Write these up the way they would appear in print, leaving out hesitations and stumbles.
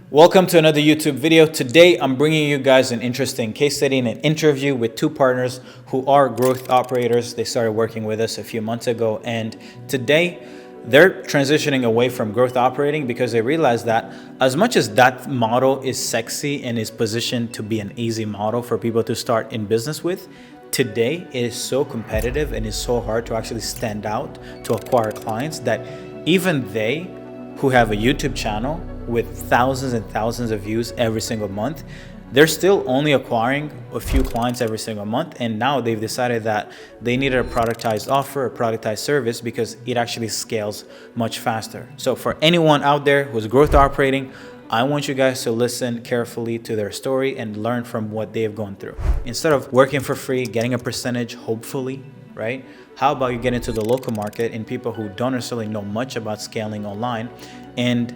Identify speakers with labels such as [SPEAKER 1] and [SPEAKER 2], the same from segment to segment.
[SPEAKER 1] Welcome to another YouTube video. Today, I'm bringing you guys an interesting case study and an interview with two partners who are growth operators. They started working with us a few months ago, and today they're transitioning away from growth operating because they realize that as much as that model is sexy and is positioned to be an easy model for people to start in business with, today it is so competitive and is so hard to actually stand out to acquire clients that even they who have a YouTube channel with thousands and thousands of views every single month, they're still only acquiring a few clients every single month. And now they've decided that they needed a productized offer, a productized service, because it actually scales much faster. So for anyone out there who's growth operating, I want you guys to listen carefully to their story and learn from what they've gone through. Instead of working for free, getting a percentage, hopefully, right? How about you get into the local market and people who don't necessarily know much about scaling online, and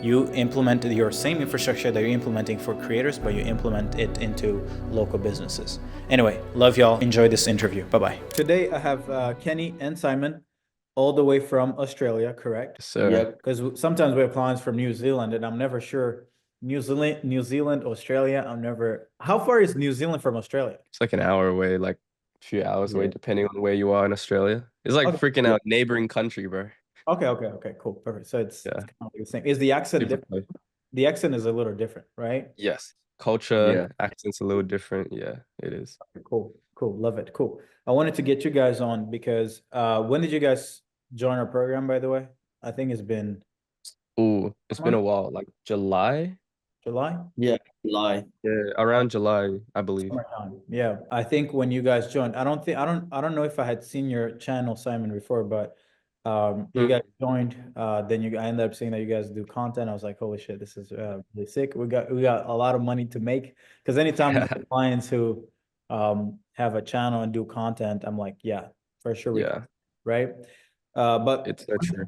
[SPEAKER 1] you implement your same infrastructure that you're implementing for creators, but you implement it into local businesses. Anyway, love y'all. Enjoy this interview. Bye-bye. Today I have Kenny and Simon all the way from Australia, correct?
[SPEAKER 2] So
[SPEAKER 3] Yep.
[SPEAKER 1] Because sometimes we have clients from New Zealand and I'm never sure. New Zealand, Australia, I'm never. How far is New Zealand from Australia?
[SPEAKER 2] it's like an hour away, like a few hours away,
[SPEAKER 3] Yeah.
[SPEAKER 2] depending on where you are in Australia. It's like
[SPEAKER 1] Okay.
[SPEAKER 2] freaking out neighboring country, bro.
[SPEAKER 1] Okay, cool, perfect. So it's
[SPEAKER 2] Yeah.
[SPEAKER 1] kind of like the same. Is the accent
[SPEAKER 2] Super
[SPEAKER 1] different?
[SPEAKER 2] close.
[SPEAKER 1] The accent is a little different, right?
[SPEAKER 2] Yes. Culture,
[SPEAKER 3] Yeah.
[SPEAKER 2] accents a little different. Yeah, it is.
[SPEAKER 1] Cool, love it, cool. I wanted to get you guys on because when did you guys join our program, by the way? I think it's been
[SPEAKER 2] Ooh, it's been a while, like July.
[SPEAKER 1] July?
[SPEAKER 3] Yeah. Lie.
[SPEAKER 2] Yeah, around July, I believe.
[SPEAKER 1] Summertime. Yeah, I think when you guys joined, I don't know if I had seen your channel, Simon, before, but you
[SPEAKER 2] Mm.
[SPEAKER 1] guys joined, then I ended up seeing that you guys do content. I was like, holy shit, this is really sick. We got a lot of money to make, because anytime we have clients who have a channel and do content, I'm like, yeah, for sure we can,
[SPEAKER 2] Yeah,
[SPEAKER 1] right? But
[SPEAKER 2] it's so true.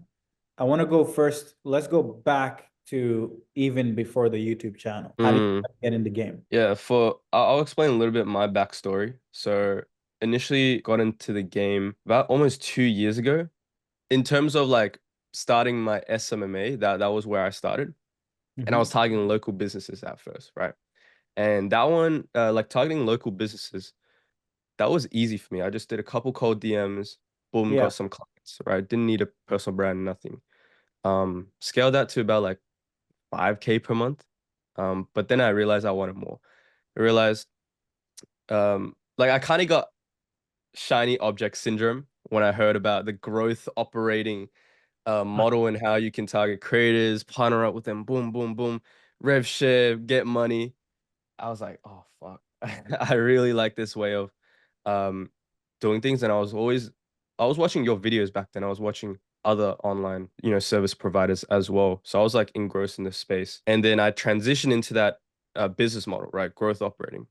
[SPEAKER 1] I want to go first. Let's go back to even before the YouTube channel. How did you
[SPEAKER 2] Mm.
[SPEAKER 1] get in the game?
[SPEAKER 2] Yeah, I'll explain a little bit my backstory. So initially got into the game about almost 2 years ago. In terms of like starting my SMMA, that was where I started. And I was targeting local businesses at first, right? And that one, like targeting local businesses, that was easy for me. I just did a couple cold DMs, boom,
[SPEAKER 1] Yeah.
[SPEAKER 2] got some clients, right? Didn't need a personal brand, nothing. Scaled that to about like 5K per month. But then I realized I wanted more. I realized, like I kind of got shiny object syndrome when I heard about the growth operating model and how you can target creators, partner up with them, boom, boom, boom, rev share, get money. I was like, oh fuck, I really like this way of um doing things. And I was watching your videos back then. I was watching other online, service providers as well. So I was like engrossed in this space. And then I transitioned into that business model, right? Growth operating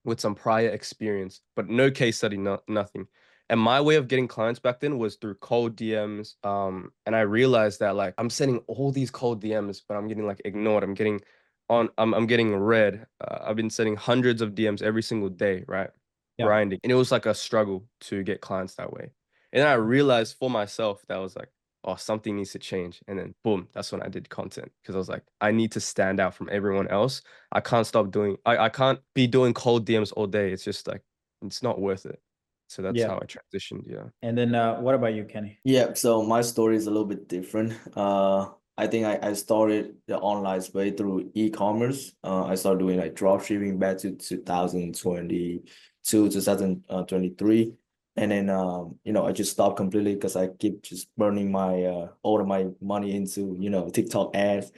[SPEAKER 2] with some prior experience, but no case study, nothing. And my way of getting clients back then was through cold DMs. And I realized that like I'm sending all these cold DMs, but I'm getting like ignored. I'm getting read. I've been sending hundreds of DMs every single day, right?
[SPEAKER 1] Yeah.
[SPEAKER 2] Grinding. And it was like a struggle to get clients that way. And then I realized for myself that I was like, oh, something needs to change. And then boom, that's when I did content, because I was like, I need to stand out from everyone else. I can't stop doing, I can't be doing cold DMs all day. It's just like, it's not worth it. So that's
[SPEAKER 1] Yeah.
[SPEAKER 2] how I transitioned. Yeah.
[SPEAKER 1] And then what about you, Kenny?
[SPEAKER 3] Yeah. So my story is a little bit different. I think I started the online way through e-commerce. I started doing like drop shipping back to 2022, 2023. And then I just stopped completely because I keep just burning my all of my money into, TikTok ads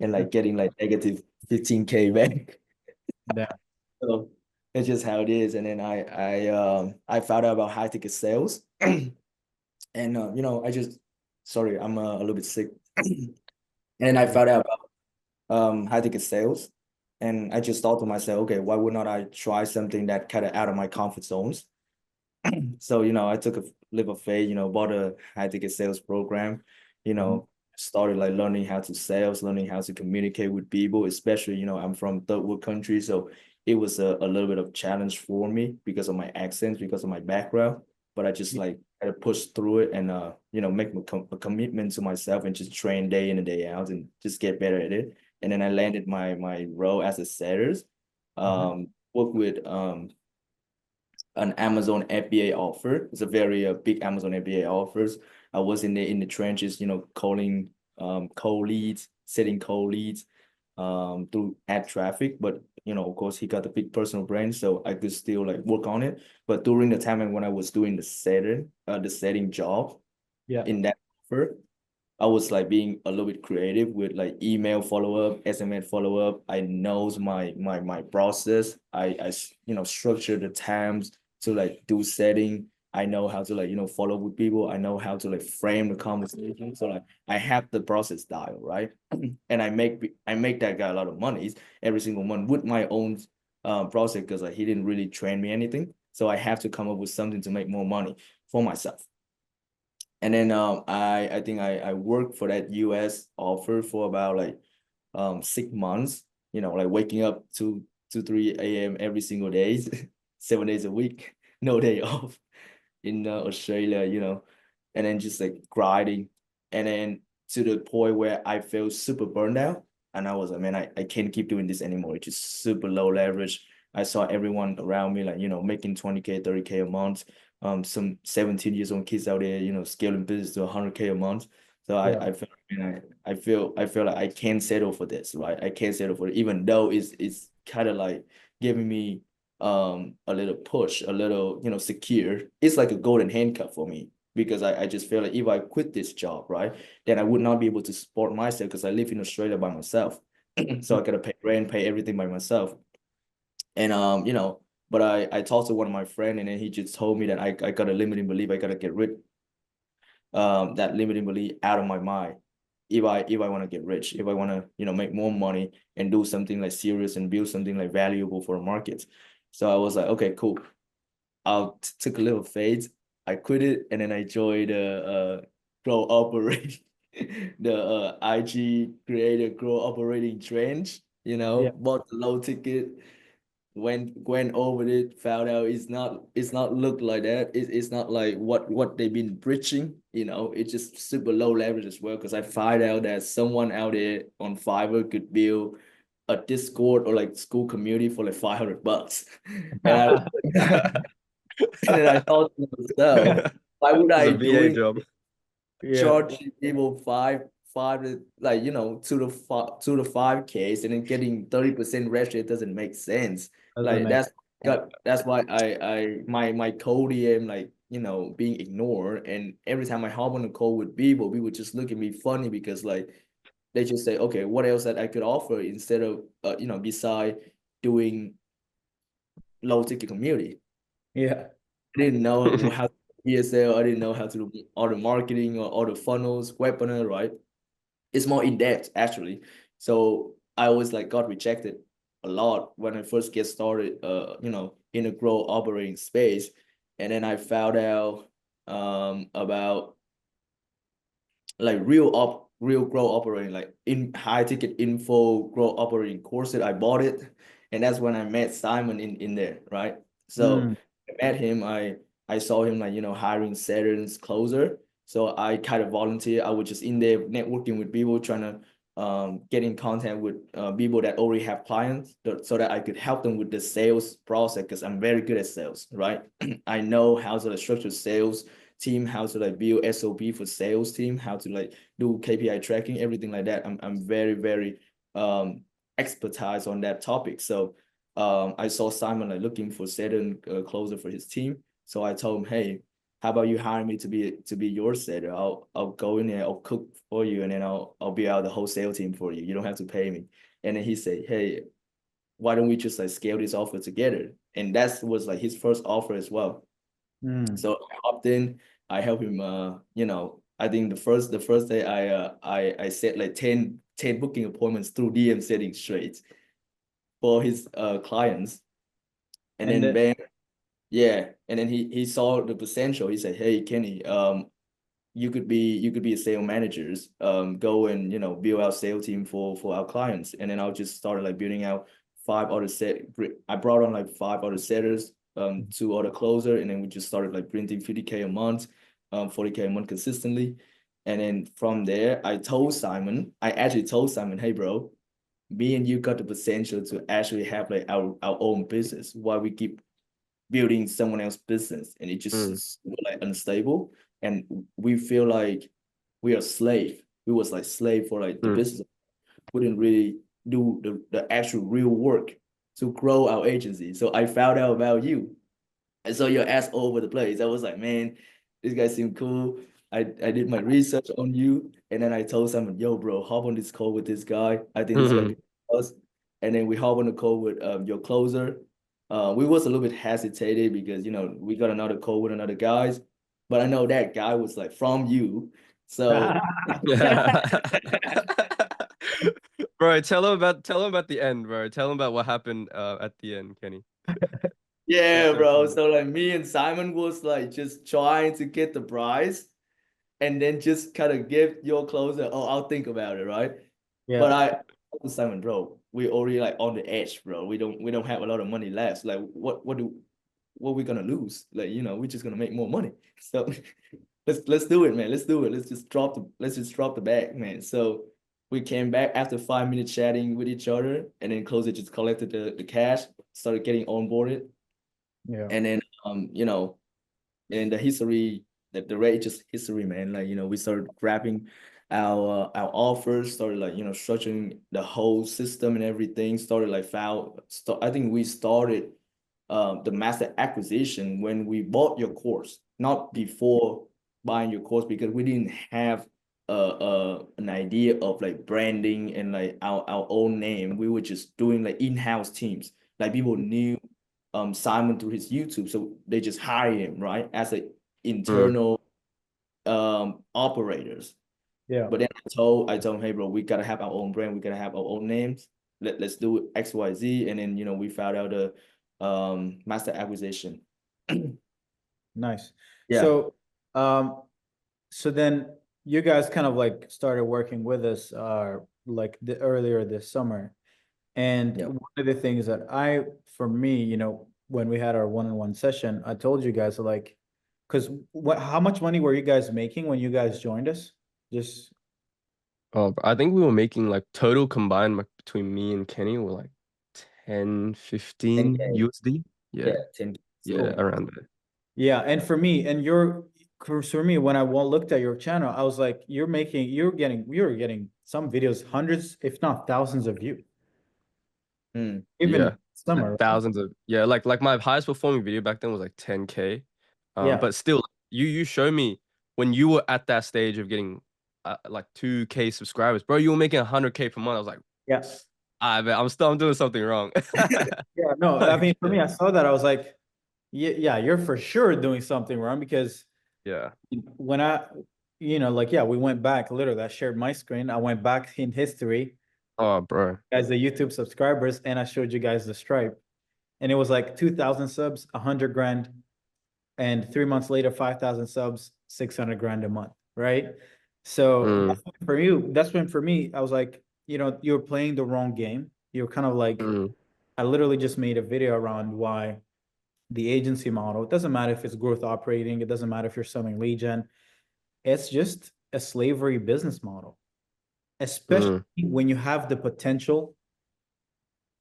[SPEAKER 3] and like getting like negative 15K back.
[SPEAKER 1] Yeah.
[SPEAKER 3] So it's just how it is. And then I found out about high ticket sales. And I just sorry, I'm a little bit sick. And I found out about high ticket sales. And I just thought to myself, okay, why would not I try something that kind of out of my comfort zones? So, I took a leap of faith, bought a high ticket sales program, started like learning how to sales, learning how to communicate with people, especially, I'm from third world country. So it was a little bit of challenge for me because of my accent, because of my background. But I just like had to push through it and, make a commitment to myself and just train day in and day out and just get better at it. and then I landed my role as a setter. Work with an Amazon FBA offer. It's a very big Amazon FBA offers. I was in the trenches, you know, calling cold leads, setting cold leads through ad traffic. But you know, of course, he got a big personal brand, so I could still like work on it. But during the time when I was doing the setting job
[SPEAKER 1] Yeah.
[SPEAKER 3] in that offer, I was like being a little bit creative with like email follow-up, SMS follow-up. I knows my process. You know, structure the times to like do setting. I know how to like, you know, follow with people. I know how to like frame the conversation. So like I have the process dial, right? And I make that guy a lot of money every single month with my own process because like he didn't really train me anything. So I have to come up with something to make more money for myself. And then I think I worked for that US offer for about like 6 months, you know, like waking up to 3 a.m. every single day, 7 days a week, no day off in Australia, you know, and then just like grinding. And then to the point where I felt super burned out. And I was like, man, I can't keep doing this anymore. It's just super low leverage. I saw everyone around me, like, you know, making 20K, 30K a month. Some 17 years old kids out there, you know, scaling business to 100K a month. So
[SPEAKER 1] Yeah.
[SPEAKER 3] I feel, you know, I feel like I can't settle for this, right? I can't settle for it, even though it's kind of like giving me a little push, a little, you know, secure. It's like a golden handcuff for me because I just feel like if I quit this job, right, then I would not be able to support myself because I live in Australia by myself. So I gotta pay rent, pay everything by myself. And you know, but I talked to one of my friend and then he just told me that I got a limiting belief. I gotta get rid that limiting belief out of my mind. If I want to get rich, if I want to, you know, make more money and do something like serious and build something like valuable for the market. So I was like, okay, cool. I'll took a little phase. I quit it and then I joined grow operating the IG creator grow operating trend. You know,
[SPEAKER 1] Yeah.
[SPEAKER 3] bought the low ticket, went over it, found out it's not look like that. It's not like what they've been preaching. You know, it's just super low leverage as well. Because I find out that someone out there on Fiverr could build a Discord or like school community for like $500, and I and then I thought to myself, why would
[SPEAKER 2] It's
[SPEAKER 3] I
[SPEAKER 2] a VA
[SPEAKER 3] doing
[SPEAKER 2] job.
[SPEAKER 1] Yeah.
[SPEAKER 3] charging people five like you know 2 to 5K and then getting 30% ratio? It doesn't make sense.
[SPEAKER 1] Doesn't
[SPEAKER 3] Like
[SPEAKER 1] make
[SPEAKER 3] that's why my code DM like you know being ignored, and every time I hop on a call with people just look at me funny because like they just say, okay, what else that I could offer instead of you know beside doing low ticket community.
[SPEAKER 1] Yeah.
[SPEAKER 3] I didn't know how to ESL. I didn't know how to do all the marketing or all the funnels, webinar, right? It's more in depth actually. So I always like got rejected a lot when I first get started. You know, in a grow operating space, and then I found out about like real grow operating like in high ticket info grow operating courses. I bought it, and that's when I met Simon in there, right? So
[SPEAKER 1] Mm.
[SPEAKER 3] I met him. I saw him like you know hiring Saturn's closer. So I kind of volunteer. I was just in there networking with people, trying to get in contact with people that already have clients, so that I could help them with the sales process because I'm very good at sales, right? I know how to structure sales team, how to like build SOP for sales team, how to like do KPI tracking, everything like that. I'm very expertise on that topic. So I saw Simon like looking for certain closer for his team. So I told him, hey, how about you hire me to be your setter? I'll go in there, I'll cook for you, and then I'll be out the whole sales team for you. You don't have to pay me. And then he said, hey, why don't we just like scale this offer together? And that was like his first offer as well.
[SPEAKER 1] Mm.
[SPEAKER 3] So I hopped in. I helped him. You know, I think the first day I set like 10 booking appointments through DM settings straight for his clients, and
[SPEAKER 1] And
[SPEAKER 3] then
[SPEAKER 1] the,
[SPEAKER 3] bam, yeah, and then he saw the potential. He said, "Hey, Kenny, you could be a sales managers. Go and you know build our sales team for our clients." And then I'll just started like building out five other set. I brought on like five other setters, two other closer, and then we just started like printing 50K a month, 40K a month consistently. And then from there, I actually told Simon, hey bro, me and you got the potential to actually have like our own business while we keep building someone else's business, and it just like unstable, and we feel like we are slave. We was like slave for like the business. We didn't really do the actual real work to grow our agency. So I found out about you. And so your ass all over the place. I was like, man, this guy seemed cool. I did my research on you, and then I told someone, yo, bro, hop on this call with this guy. I think this guy could help us. And then we hop on the call with your closer. We was a little bit hesitated because we got another call with another guys, but I know that guy was like from you. So
[SPEAKER 2] Bro, tell him about the end, bro. Tell him about what happened at the end, Kenny.
[SPEAKER 3] yeah,
[SPEAKER 2] So
[SPEAKER 3] bro.
[SPEAKER 2] funny.
[SPEAKER 3] So like me and Simon was like just trying to get the prize, and then just kind of give your closer, oh, I'll think about it, right? But
[SPEAKER 1] Yeah.
[SPEAKER 3] I told Simon, bro, we already like on the edge, bro. We don't have a lot of money left. Like what we gonna lose? Like, we're just gonna make more money. So let's do it, man. Let's do it. Let's just drop the bag, man. So we came back after 5 minutes chatting with each other, and then closer just collected the cash, started getting onboarded,
[SPEAKER 1] Yeah.
[SPEAKER 3] and then in the history, the rate just history, man. Like, we started grabbing our offers, started like, structuring the whole system and everything, started like I think we started the master acquisition when we bought your course, not before buying your course, because we didn't have an idea of like branding and like our own name. We were just doing like in-house teams. Like, people knew Simon through his YouTube, so they just hire him, right, as a internal operators.
[SPEAKER 1] Yeah.
[SPEAKER 3] But then I told him, hey, bro, we gotta have our own brand, we gotta have our own names. Let's do it XYZ, and then we found out the master acquisition.
[SPEAKER 1] Nice.
[SPEAKER 3] Yeah.
[SPEAKER 1] So then you guys kind of like started working with us like earlier this summer. And
[SPEAKER 3] Yeah.
[SPEAKER 1] one of the things that for me, when we had our one-on-one session, I told you guys like, because how much money were you guys making when you guys joined us? Just
[SPEAKER 2] Oh, I think we were making like total combined like, between me and Kenny were like 10, 15
[SPEAKER 3] 10K.
[SPEAKER 2] USD.
[SPEAKER 3] Yeah,
[SPEAKER 2] Yeah.
[SPEAKER 3] 10K.
[SPEAKER 2] Yeah,
[SPEAKER 3] Oh,
[SPEAKER 2] around there.
[SPEAKER 1] yeah, and for me, for me, when I looked at your channel, I was like, you're getting some videos, hundreds, if not thousands of views,
[SPEAKER 2] Yeah.
[SPEAKER 1] even summer, right?
[SPEAKER 2] Thousands of like my highest performing video back then was like 10K.
[SPEAKER 1] Yeah,
[SPEAKER 2] But still you show me when you were at that stage of getting like 2K subscribers, bro, you were making 100K per month. I was like,
[SPEAKER 1] yeah,
[SPEAKER 2] I'm doing something wrong.
[SPEAKER 1] yeah. No, I
[SPEAKER 2] Like,
[SPEAKER 1] mean, for me, I saw that, I was like, yeah, you're for sure doing something wrong, because
[SPEAKER 2] yeah.
[SPEAKER 1] when like, yeah, we went back, literally, I shared my screen, I went back in history,
[SPEAKER 2] Oh, bro.
[SPEAKER 1] as the YouTube subscribers, and I showed you guys the stripe, and it was like 2,000 subs, 100 grand, and 3 months later, 5,000 subs, 600 grand a month, right? So
[SPEAKER 2] Mm,
[SPEAKER 1] that's when for me, I was like, you're playing the wrong game. You're kind of like,
[SPEAKER 2] mm,
[SPEAKER 1] I literally just made a video around why the agency model, it doesn't matter if it's growth operating, it doesn't matter if you're selling lead gen, it's just a slavery business model, especially
[SPEAKER 2] mm,
[SPEAKER 1] when you have the potential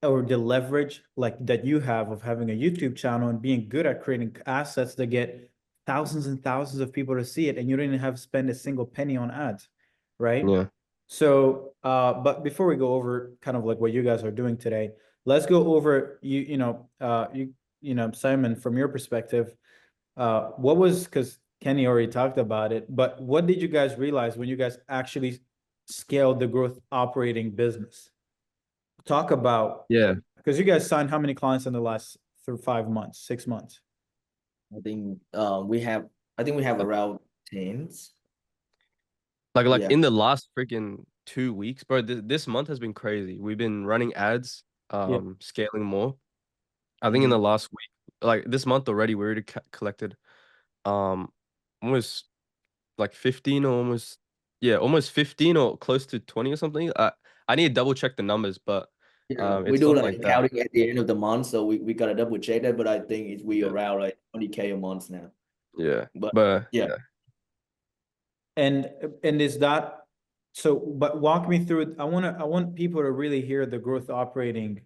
[SPEAKER 1] or the leverage like that you have of having a YouTube channel and being good at creating assets that get thousands and thousands of people to see it, and you didn't have to spend a single penny on ads, right?
[SPEAKER 2] yeah.
[SPEAKER 1] So, but before we go over kind of like what you guys are doing today, let's go over Simon, from your perspective, what was, because Kenny already talked about it, but what did you guys realize when you guys actually scaled the growth operating business? Talk about,
[SPEAKER 2] Yeah.
[SPEAKER 1] because you guys signed how many clients in the last 5 months, 6 months?
[SPEAKER 3] I think we have around tens.
[SPEAKER 2] Like
[SPEAKER 3] Yeah.
[SPEAKER 2] in the last freaking 2 weeks, bro, this month has been crazy. We've been running ads,
[SPEAKER 1] Yeah.
[SPEAKER 2] scaling more. I think in the
[SPEAKER 3] Mhm.
[SPEAKER 2] last week, like this month already, we already collected um almost like 15 or almost 15 or close to 20 or something. I need to double check the numbers, but
[SPEAKER 3] Yeah, we
[SPEAKER 2] it's
[SPEAKER 3] do
[SPEAKER 2] something like
[SPEAKER 3] like
[SPEAKER 2] that.
[SPEAKER 3] counting at the end of the month, so we gotta double check that. But I think we
[SPEAKER 2] Yeah.
[SPEAKER 3] around like 20K a month now.
[SPEAKER 2] Yeah.
[SPEAKER 3] But
[SPEAKER 2] But
[SPEAKER 3] yeah,
[SPEAKER 1] And is that So, but walk me through it. I want people to really hear the growth operating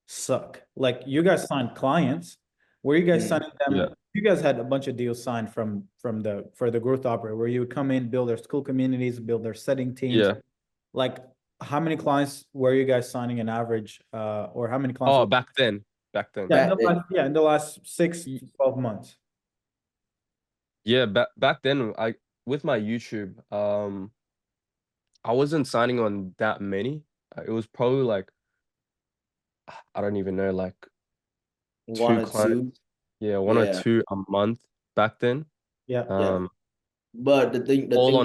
[SPEAKER 1] suck. Like you guys signed clients. Were you guys signing
[SPEAKER 2] Yeah.
[SPEAKER 1] them? You guys had a bunch of deals signed from the for the growth operator where you would come in, build their school communities, build their setting teams.
[SPEAKER 2] Yeah.
[SPEAKER 1] Like how many clients were you guys signing an average, or how many clients
[SPEAKER 2] Oh,
[SPEAKER 1] were,
[SPEAKER 2] back then.
[SPEAKER 1] yeah,
[SPEAKER 3] Back then,
[SPEAKER 1] in the last 6
[SPEAKER 2] Y-
[SPEAKER 1] to 12 months?
[SPEAKER 2] Yeah, back then with my YouTube, I wasn't signing on that many. It was probably like I don't even know, like
[SPEAKER 3] one
[SPEAKER 2] two
[SPEAKER 3] or two.
[SPEAKER 2] clients. Yeah, one or
[SPEAKER 3] Yeah,
[SPEAKER 2] two a month back then.
[SPEAKER 1] Yeah.
[SPEAKER 3] yeah.
[SPEAKER 2] Um,
[SPEAKER 3] But the thing with
[SPEAKER 2] all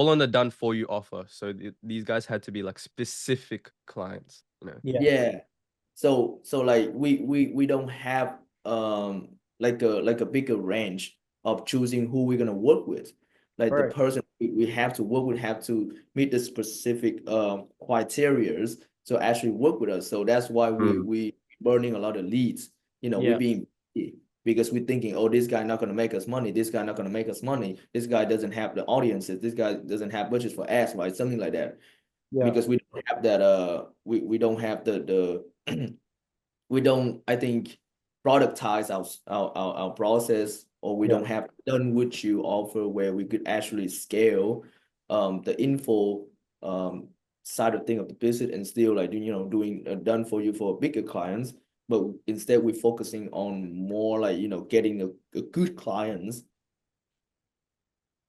[SPEAKER 2] on the done for you offer. So these guys had to be like specific clients, you know.
[SPEAKER 1] Yeah.
[SPEAKER 3] yeah. So like we don't have like a bigger range of choosing who we're gonna work with. Like the
[SPEAKER 1] Right.
[SPEAKER 3] person we have to work with have to meet the specific criterias to actually work with us. So that's why
[SPEAKER 2] Mm,
[SPEAKER 3] we burning a lot of leads. You know, we
[SPEAKER 1] Yeah.
[SPEAKER 3] being because we're thinking, oh, this guy not gonna make us money. This guy not gonna make us money. This guy doesn't have the audiences. This guy doesn't have budgets for ads, right? Something like that.
[SPEAKER 1] Yeah.
[SPEAKER 3] Because we don't have that we don't have the we don't, I think, productize our process, or we
[SPEAKER 1] Yeah.
[SPEAKER 3] don't have done what you offer where we could actually scale the info side of thing of the business and still like doing done for you for bigger clients. But instead we're focusing on more like getting a good clients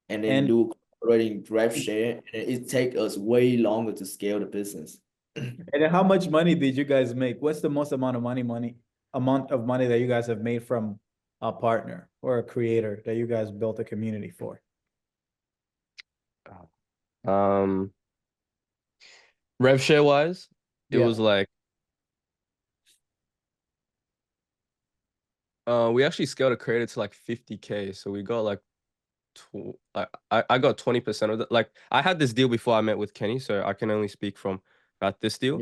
[SPEAKER 3] and then
[SPEAKER 1] And
[SPEAKER 3] do operating rev share, and it take us way longer to scale the business.
[SPEAKER 1] And how much money did you guys make? What's the most amount of money that you guys have made from a partner or a creator that you guys built a community for?
[SPEAKER 2] um, rev share wise, it
[SPEAKER 1] Yeah.
[SPEAKER 2] was like we actually scaled a creator to like 50K. So we got like I got 20% of that. Like I had this deal before I met with Kenny, so I can only speak from about this deal.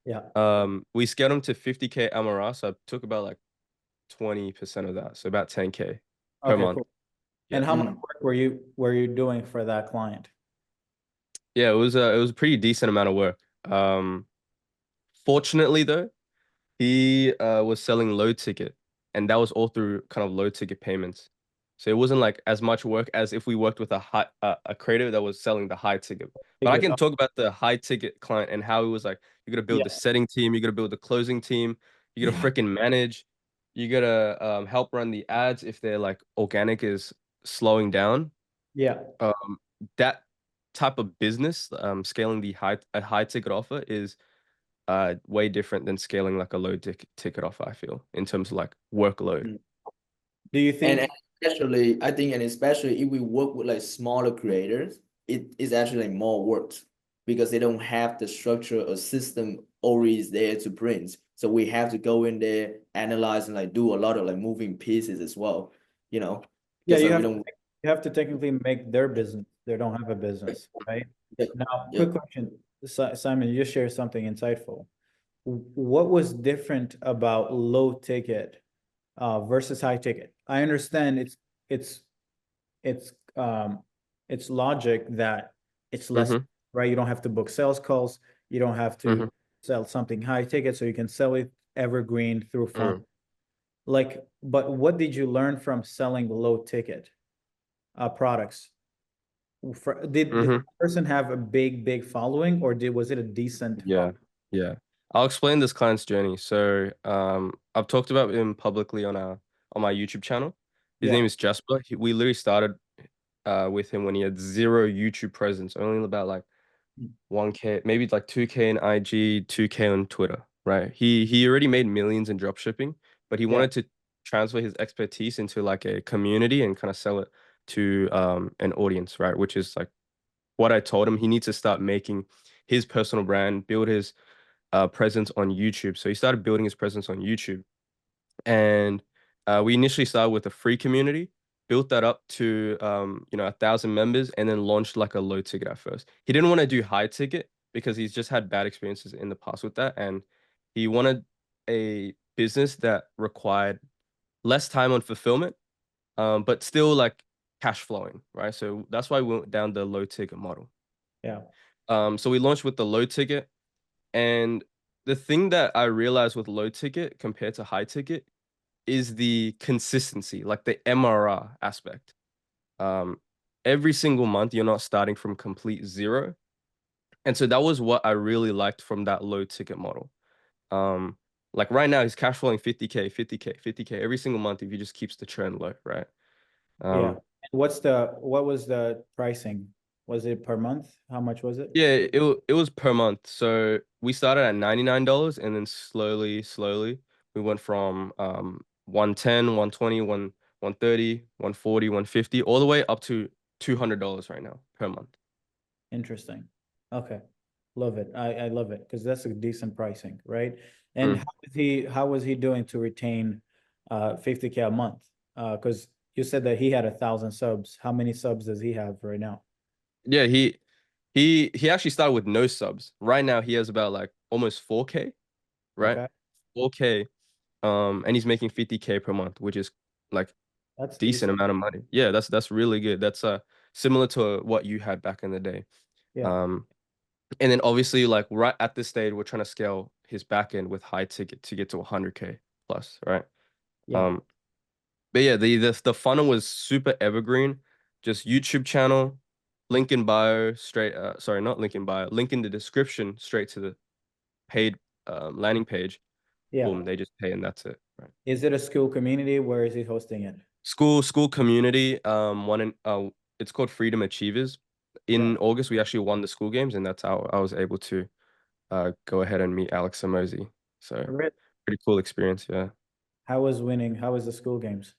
[SPEAKER 1] Yeah.
[SPEAKER 2] We scaled him to 50K MRR, so I took about like 20% of that, so about 10K per
[SPEAKER 1] Okay,
[SPEAKER 2] month.
[SPEAKER 1] cool.
[SPEAKER 2] Yeah.
[SPEAKER 1] And how much work were you doing for that client?
[SPEAKER 2] Yeah, it was a pretty decent amount of work. Fortunately though, he was selling low ticket, and that was all through kind of low ticket payments. So it wasn't like as much work as if we worked with a creator that was selling the high ticket. But I
[SPEAKER 1] Ticket.
[SPEAKER 2] can talk about the high ticket client and how it was like you gotta build the
[SPEAKER 1] Yeah.
[SPEAKER 2] setting team, you gotta build the closing team, you gotta
[SPEAKER 1] Yeah.
[SPEAKER 2] freaking manage, you gotta help run the ads if they're like organic is slowing down.
[SPEAKER 1] Yeah.
[SPEAKER 2] Um, that type of business, scaling a high ticket offer is way different than scaling like a low ticket offer, I feel, in terms of like workload.
[SPEAKER 3] Mm.
[SPEAKER 1] Do you
[SPEAKER 3] And
[SPEAKER 1] think,
[SPEAKER 3] especially, I think, and especially if we work with like smaller creators, it is actually like more work because they don't have the structure or system already is there to print. So we have to go in there, analyze, and like do a lot of like moving pieces as well, you know,
[SPEAKER 1] yeah,
[SPEAKER 3] because like we don't.
[SPEAKER 1] you have to technically make their business. They don't have a business, right?
[SPEAKER 3] Yep,
[SPEAKER 1] Now, quick
[SPEAKER 3] yep.
[SPEAKER 1] question. Simon, you just shared something insightful. What was different about low ticket versus high ticket? I understand it's it's um it's logic that it's less,
[SPEAKER 2] Mm-hmm.
[SPEAKER 1] right? You don't have to book sales calls, you don't have
[SPEAKER 2] Mm-hmm.
[SPEAKER 1] to sell something high ticket, so you can sell it evergreen through fun. Like, but what did you learn from selling low ticket products? Did the
[SPEAKER 2] Mm-hmm.
[SPEAKER 1] person have a big following, or was it a decent
[SPEAKER 2] Yeah, yeah. I'll explain this client's journey. So, I've talked about him publicly on my YouTube channel. His
[SPEAKER 1] Yeah.
[SPEAKER 2] name is Jesper. We literally started with him when he had zero YouTube presence, only about like 1K, maybe like 2K in IG, 2K on Twitter, right? He already made millions in drop shipping, but he
[SPEAKER 1] Yeah.
[SPEAKER 2] wanted to transfer his expertise into like a community and kind of sell it to an audience, right? Which is like what I told him. He needs to start making his personal brand, build his presence on YouTube. So he started building his presence on YouTube, and we initially started with a free community, built that up to 1,000 members, and then launched like a low ticket at first. He didn't want to do high ticket because he's just had bad experiences in the past with that, and he wanted a business that required less time on fulfillment, but still like cash flowing, right? So that's why we went down the low ticket model.
[SPEAKER 1] Yeah.
[SPEAKER 2] So we launched with the low ticket, and the thing that I realized with low ticket compared to high ticket is the consistency, like the MRR aspect. Um, every single month you're not starting from complete zero. And so that was what I really liked from that low ticket model. Um, like right now he's cash flowing 50K, 50K, 50K every single month if he just keeps the churn low, right?
[SPEAKER 1] Yeah.
[SPEAKER 2] Um,
[SPEAKER 1] What was the pricing? Was it per month? How much was it?
[SPEAKER 2] yeah, it was per month. So we started at $99 and then slowly we went from 110, 120, 130, 140, 150 all the way up to $200 right now per month.
[SPEAKER 1] Interesting. Okay. Love it. I love it because that's a decent pricing, right? And
[SPEAKER 2] Mm.
[SPEAKER 1] how was he doing to retain 50K a month? Because you said that he had 1,000 subs. How many subs does he have right now?
[SPEAKER 2] Yeah, he actually started with no subs. Right now he has about like almost 4K, right?
[SPEAKER 1] Okay.
[SPEAKER 2] 4K. And he's making 50K per month, which is like
[SPEAKER 1] That's
[SPEAKER 2] decent
[SPEAKER 1] decent.
[SPEAKER 2] amount of money. Yeah, that's really good. That's similar to what you had back in the day.
[SPEAKER 1] Yeah.
[SPEAKER 2] Um, and then obviously like right at this stage, we're trying to scale his back end with high ticket to get to 100K plus, right?
[SPEAKER 1] Yeah.
[SPEAKER 2] Um, but yeah, the funnel was super evergreen. Just YouTube channel, link in bio, straight. Sorry, not link in bio. Link in the description, straight to the paid landing page.
[SPEAKER 1] Yeah.
[SPEAKER 2] Boom, they just pay and that's it. Right.
[SPEAKER 1] Is it a school community? Where is he hosting it?
[SPEAKER 2] School community. One in it's called Freedom Achievers.
[SPEAKER 1] Yeah.
[SPEAKER 2] In August, we actually won the school games, and that's how I was able to go ahead and meet Alex Samosi. So
[SPEAKER 1] Really?
[SPEAKER 2] pretty cool experience. Yeah,
[SPEAKER 1] How was winning? How was the school games?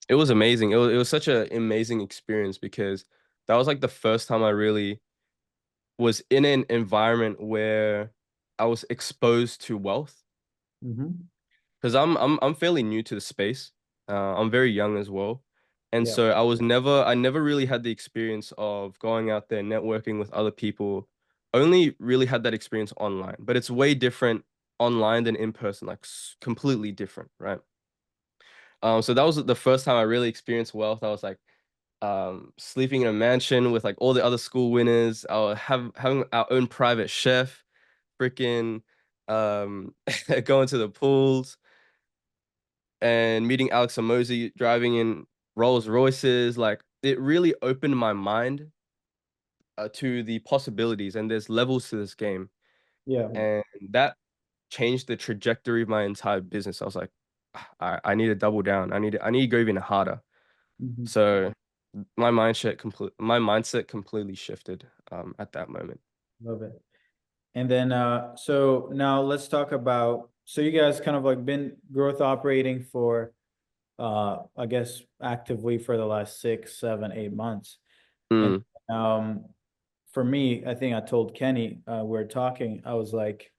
[SPEAKER 2] it was amazing. It was such an amazing experience because that was like the first time I really was in an environment where I was exposed to wealth
[SPEAKER 1] Mm-hmm.
[SPEAKER 2] because I'm fairly new to the space. I'm very young as well, and
[SPEAKER 1] Yeah.
[SPEAKER 2] so I never really had the experience of going out there networking with other people. Only really had that experience online, but it's way different online than in person, like completely different, right? So that was the first time I really experienced wealth. I was like sleeping in a mansion with like all the other school winners. I'll having our own private chef, freaking um going to the pools and meeting Alex Amosi driving in Rolls Royces. Like it really opened my mind to the possibilities, and there's levels to this game,
[SPEAKER 1] Yeah.
[SPEAKER 2] and that changed the trajectory of my entire business. I was like, I need to double down. I need to go even harder.
[SPEAKER 1] Mhm.
[SPEAKER 2] So my mindset completely shifted at that moment.
[SPEAKER 1] Love it. And then so now let's talk about, so you guys kind of like been growth operating for I guess actively for the last 6, 7, 8 months. And
[SPEAKER 2] Mm,
[SPEAKER 1] um for me, I think I told Kenny, we're talking, I was like,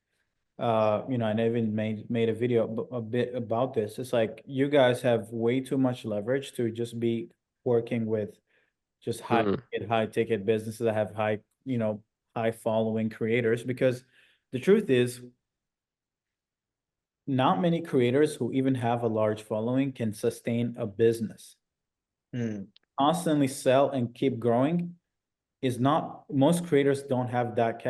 [SPEAKER 1] and I even made a video a bit about this. It's like you guys have way too much leverage to just be working with just
[SPEAKER 2] mm,
[SPEAKER 1] high ticket businesses that have high following creators, because the truth is not many creators who even have a large following can sustain a business.
[SPEAKER 3] Mm,
[SPEAKER 1] Constantly sell and keep growing is not, most creators don't have that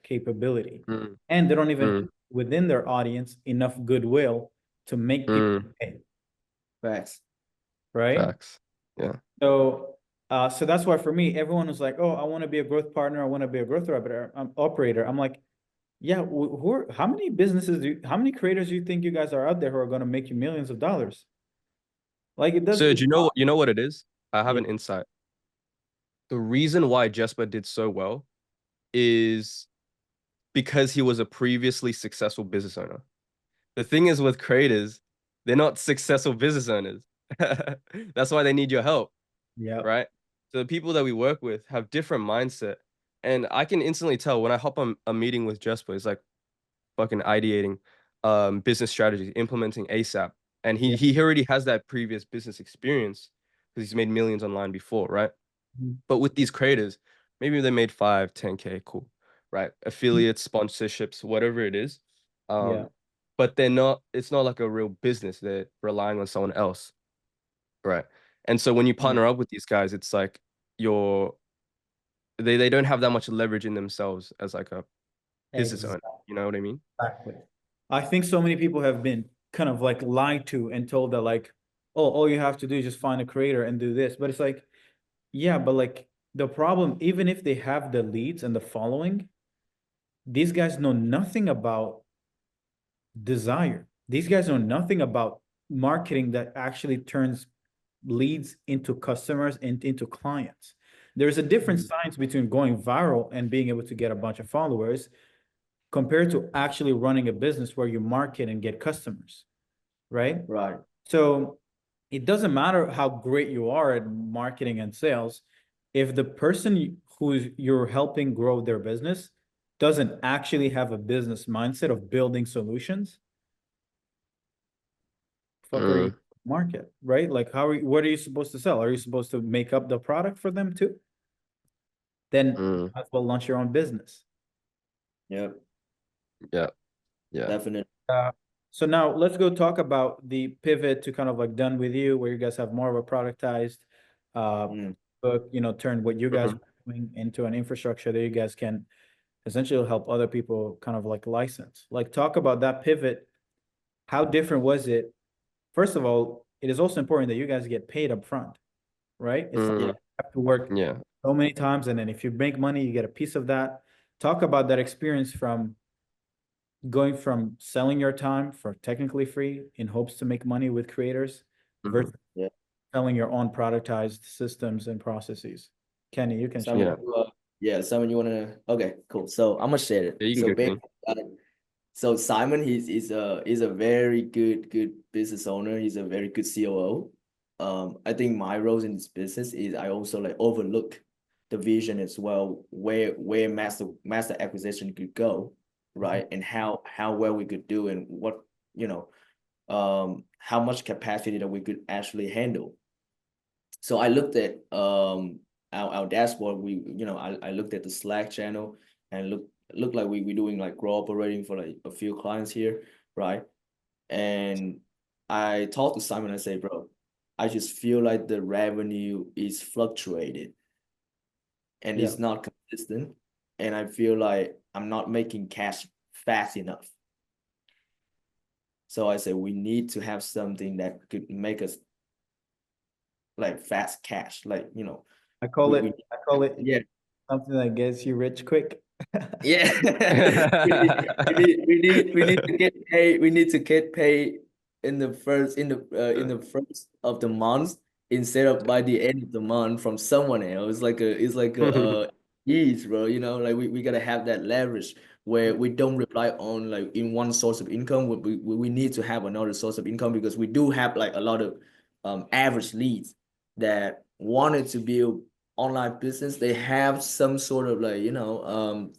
[SPEAKER 1] capability,
[SPEAKER 2] mm,
[SPEAKER 1] and they don't even
[SPEAKER 2] mm,
[SPEAKER 1] have within their audience enough goodwill to make people
[SPEAKER 2] mm.
[SPEAKER 1] pay,
[SPEAKER 3] facts.
[SPEAKER 1] right?
[SPEAKER 2] Facts. Yeah.
[SPEAKER 1] So that's why for me, everyone was like, "Oh, I want to be a growth partner. I want to be a growth operator." I'm like, "Yeah, how many how many creators do you think you guys are out there who are going to make you millions of dollars?" Like it does.
[SPEAKER 2] So do you know what it is? I have
[SPEAKER 1] Yeah,
[SPEAKER 2] an insight. The reason why Jesper did so well is because he was a previously successful business owner. The thing is with creators, they're not successful business owners. That's why they need your help,
[SPEAKER 1] yeah,
[SPEAKER 2] right? So the people that we work with have different mindset. And I can instantly tell when I hop on a meeting with Jesper, it's like fucking ideating business strategies, implementing ASAP. And
[SPEAKER 1] yeah.
[SPEAKER 2] he already has that previous business experience because he's made millions online before, right?
[SPEAKER 1] Mhm.
[SPEAKER 2] But with these creators, maybe they made 5, 10K, cool, right? Affiliates, sponsorships, whatever it is.
[SPEAKER 1] Yeah.
[SPEAKER 2] Um, but it's not like a real business. They're relying on someone else, right? And so when you
[SPEAKER 1] Yeah.
[SPEAKER 2] partner up with these guys, it's like you're they don't have that much leverage in themselves as like a business owner. You know what I mean?
[SPEAKER 1] Exactly. I think so many people have been kind of like lied to and told that like, oh, all you have to do is just find a creator and do this. But it's like, yeah, but like the problem, even if they have the leads and the following, these guys know nothing about desire. These guys know nothing about marketing that actually turns leads into customers and into clients. There's a different science between going viral and being able to get a bunch of followers compared to actually running a business where you market and get customers, right?
[SPEAKER 3] Right.
[SPEAKER 1] So it doesn't matter how great you are at marketing and sales, if the person who you're helping grow their business doesn't actually have a business mindset of building solutions, fuck are you market, right? Like what are you supposed to sell? Are you supposed to make up the product for them too? Then
[SPEAKER 2] Mm.
[SPEAKER 1] might as well launch your own business.
[SPEAKER 3] Yep.
[SPEAKER 2] Yeah. Yeah.
[SPEAKER 3] Definitely.
[SPEAKER 1] So now let's go talk about the pivot to kind of like done with you, where you guys have more of a productized book, turn what you guys are doing into an infrastructure that you guys can essentially help other people kind of like license. Like talk about that pivot. How different was it? First of all, it is also important that you guys get paid up front, right? It's not like you have to work
[SPEAKER 2] Yeah.
[SPEAKER 1] so many times, and then if you make money, you get a piece of that. Talk about that experience from going from selling your time for technically free in hopes to make money with creators versus
[SPEAKER 3] Yeah.
[SPEAKER 1] selling your own productized systems and processes. Kenny, you can share.
[SPEAKER 3] Simon,
[SPEAKER 2] Yeah.
[SPEAKER 3] Simon, you wanna? Okay, cool. So I'm gonna share it.
[SPEAKER 2] Yeah, you can
[SPEAKER 3] So
[SPEAKER 2] go, Kenny.
[SPEAKER 3] so Simon, he's a very good business owner. He's a very good COO. I think my roles in this business is I also like overlook the vision as well, where master acquisition could go, right? And how well we could do and what, how much capacity that we could actually handle. So I looked at our dashboard. I looked at the Slack channel and looked like we doing like grow operating for like a few clients here, right? And I talked to Simon. I say, bro, I just feel like the revenue is fluctuated and
[SPEAKER 1] Yeah.
[SPEAKER 3] it's not consistent, and I feel like I'm not making cash fast enough. So I said we need to have something that could make us like fast cash, like
[SPEAKER 1] I call it
[SPEAKER 3] yeah.
[SPEAKER 1] something that gets you rich quick.
[SPEAKER 3] Yeah, we need to get paid. We need to get paid in the first of the month instead of by the end of the month from someone else. It's like a ease, bro. Like we gotta have that leverage where we don't rely on like in one source of income. We need to have another source of income because we do have like a lot of average leads that wanted to build online business. They have some sort of like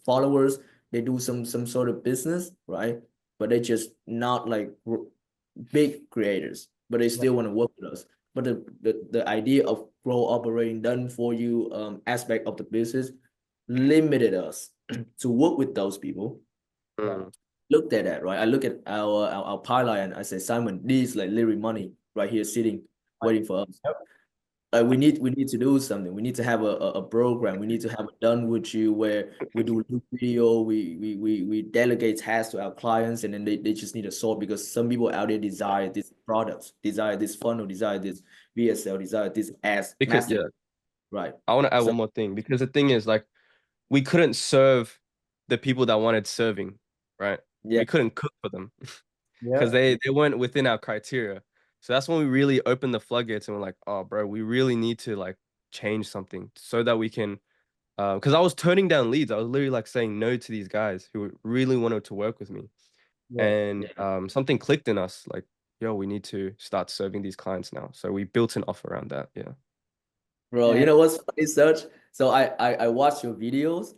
[SPEAKER 3] followers. They do some sort of business, right? But they just not like big creators, but they still want to work with us. But the idea of grow operating done for you aspect of the business limited us to work with those people. Looked at that, right? I look at our pilot and I say, Simon, this is like literally money right here sitting waiting for us. We need to do something. We need to have a program. We need to have it done with you where we do video, we delegate tasks to our clients, and then they just need to solve because some people out there desire these products, desire this funnel, desire this VSL, desire this ads
[SPEAKER 2] Because
[SPEAKER 3] master. Right.
[SPEAKER 2] I want to add
[SPEAKER 3] So
[SPEAKER 2] one more thing because the thing is like we couldn't serve the people that wanted serving, right?
[SPEAKER 3] yeah,
[SPEAKER 2] We couldn't cook for them
[SPEAKER 1] Yeah.
[SPEAKER 2] because they weren't within our criteria. So that's when we really opened the floodgates and we're like, oh, bro, we really need to like change something so that we can. Because I was turning down leads. I was literally like saying no to these guys who really wanted to work with me,
[SPEAKER 1] Yeah.
[SPEAKER 2] and something clicked in us. Like, yo, we need to start serving these clients now. So we built an offer around that. Yeah.
[SPEAKER 3] bro, you
[SPEAKER 1] And
[SPEAKER 3] know what's funny, Serge? So I watched your videos.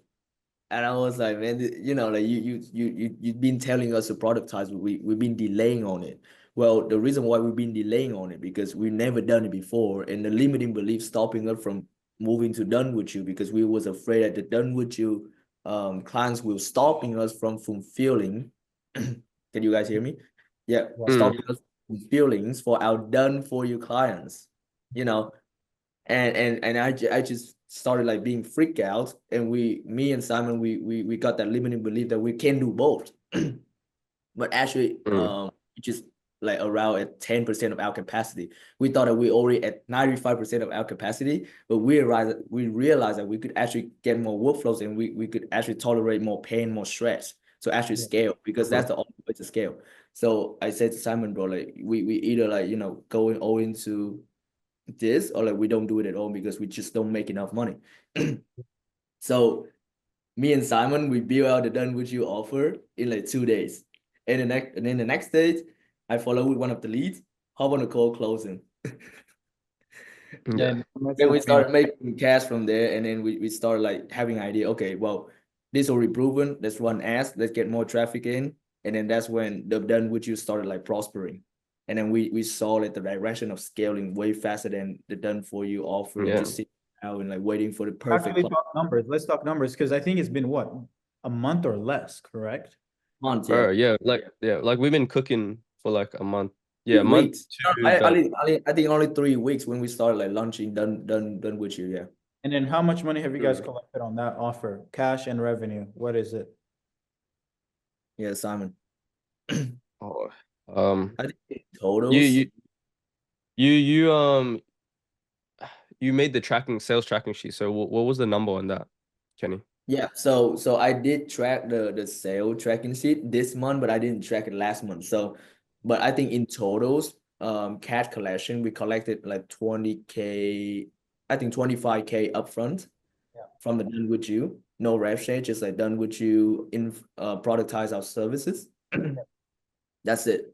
[SPEAKER 3] And I was like, man, like you've been telling us to productize, we've been delaying on it. Well, the reason why we've been delaying on it because we've never done it before, and the limiting belief stopping us from moving to done with you because we was afraid that the done with you clients will stopping us from fulfilling. Can you guys hear me? Yeah,
[SPEAKER 1] yeah.
[SPEAKER 2] Mm.
[SPEAKER 3] stopping us from feelings for our done for you clients. You know, And I just started like being freaked out, and me and Simon, we got that limiting belief that we can do both. But actually, just like around at 10% of our capacity. We thought that we already at 95% of our capacity, but we realized that we could actually get more workflows, and we could actually tolerate more pain, more stress. So actually scale, because that's the only way to scale. So I said to Simon, bro, like we either like, going all into this, or like we don't do it at all because we just don't make enough money. So me and Simon, we built out the done with you offer in like 2 days. And then the next day, I follow with one of the leads, hop on the call, closing.
[SPEAKER 2] Yeah.
[SPEAKER 3] Then we started making cash from there, and then we started like having an idea. Okay, well, this already proven. Let's run ads. Let's get more traffic in, and then that's when the done with you started like prospering, and then we saw like the direction of scaling way faster than the done for you offer, and just sitting out and like waiting for the perfect
[SPEAKER 1] Actually, talk numbers. Let's talk numbers, because I think it's been what, a month or less, correct?
[SPEAKER 3] month.
[SPEAKER 2] Yeah, like we've been cooking for like a month. Yeah, a
[SPEAKER 3] 3
[SPEAKER 2] month
[SPEAKER 3] weeks.
[SPEAKER 2] to
[SPEAKER 3] I think only 3 weeks when we started like launching done with you. Yeah.
[SPEAKER 1] And then how much money have you guys collected on that offer? Cash and revenue. What is it?
[SPEAKER 3] Yeah, Simon.
[SPEAKER 2] oh,
[SPEAKER 3] I think totals.
[SPEAKER 2] you you made the sales tracking sheet. So what was the number on that, Kenny?
[SPEAKER 3] Yeah, so I did track the sale tracking sheet this month, but I didn't track it last month. So, but I think in totals, cash collection, we collected like 20K, I think 25K upfront from the done with you. No rev share, just like done with you in productize our services. That's it.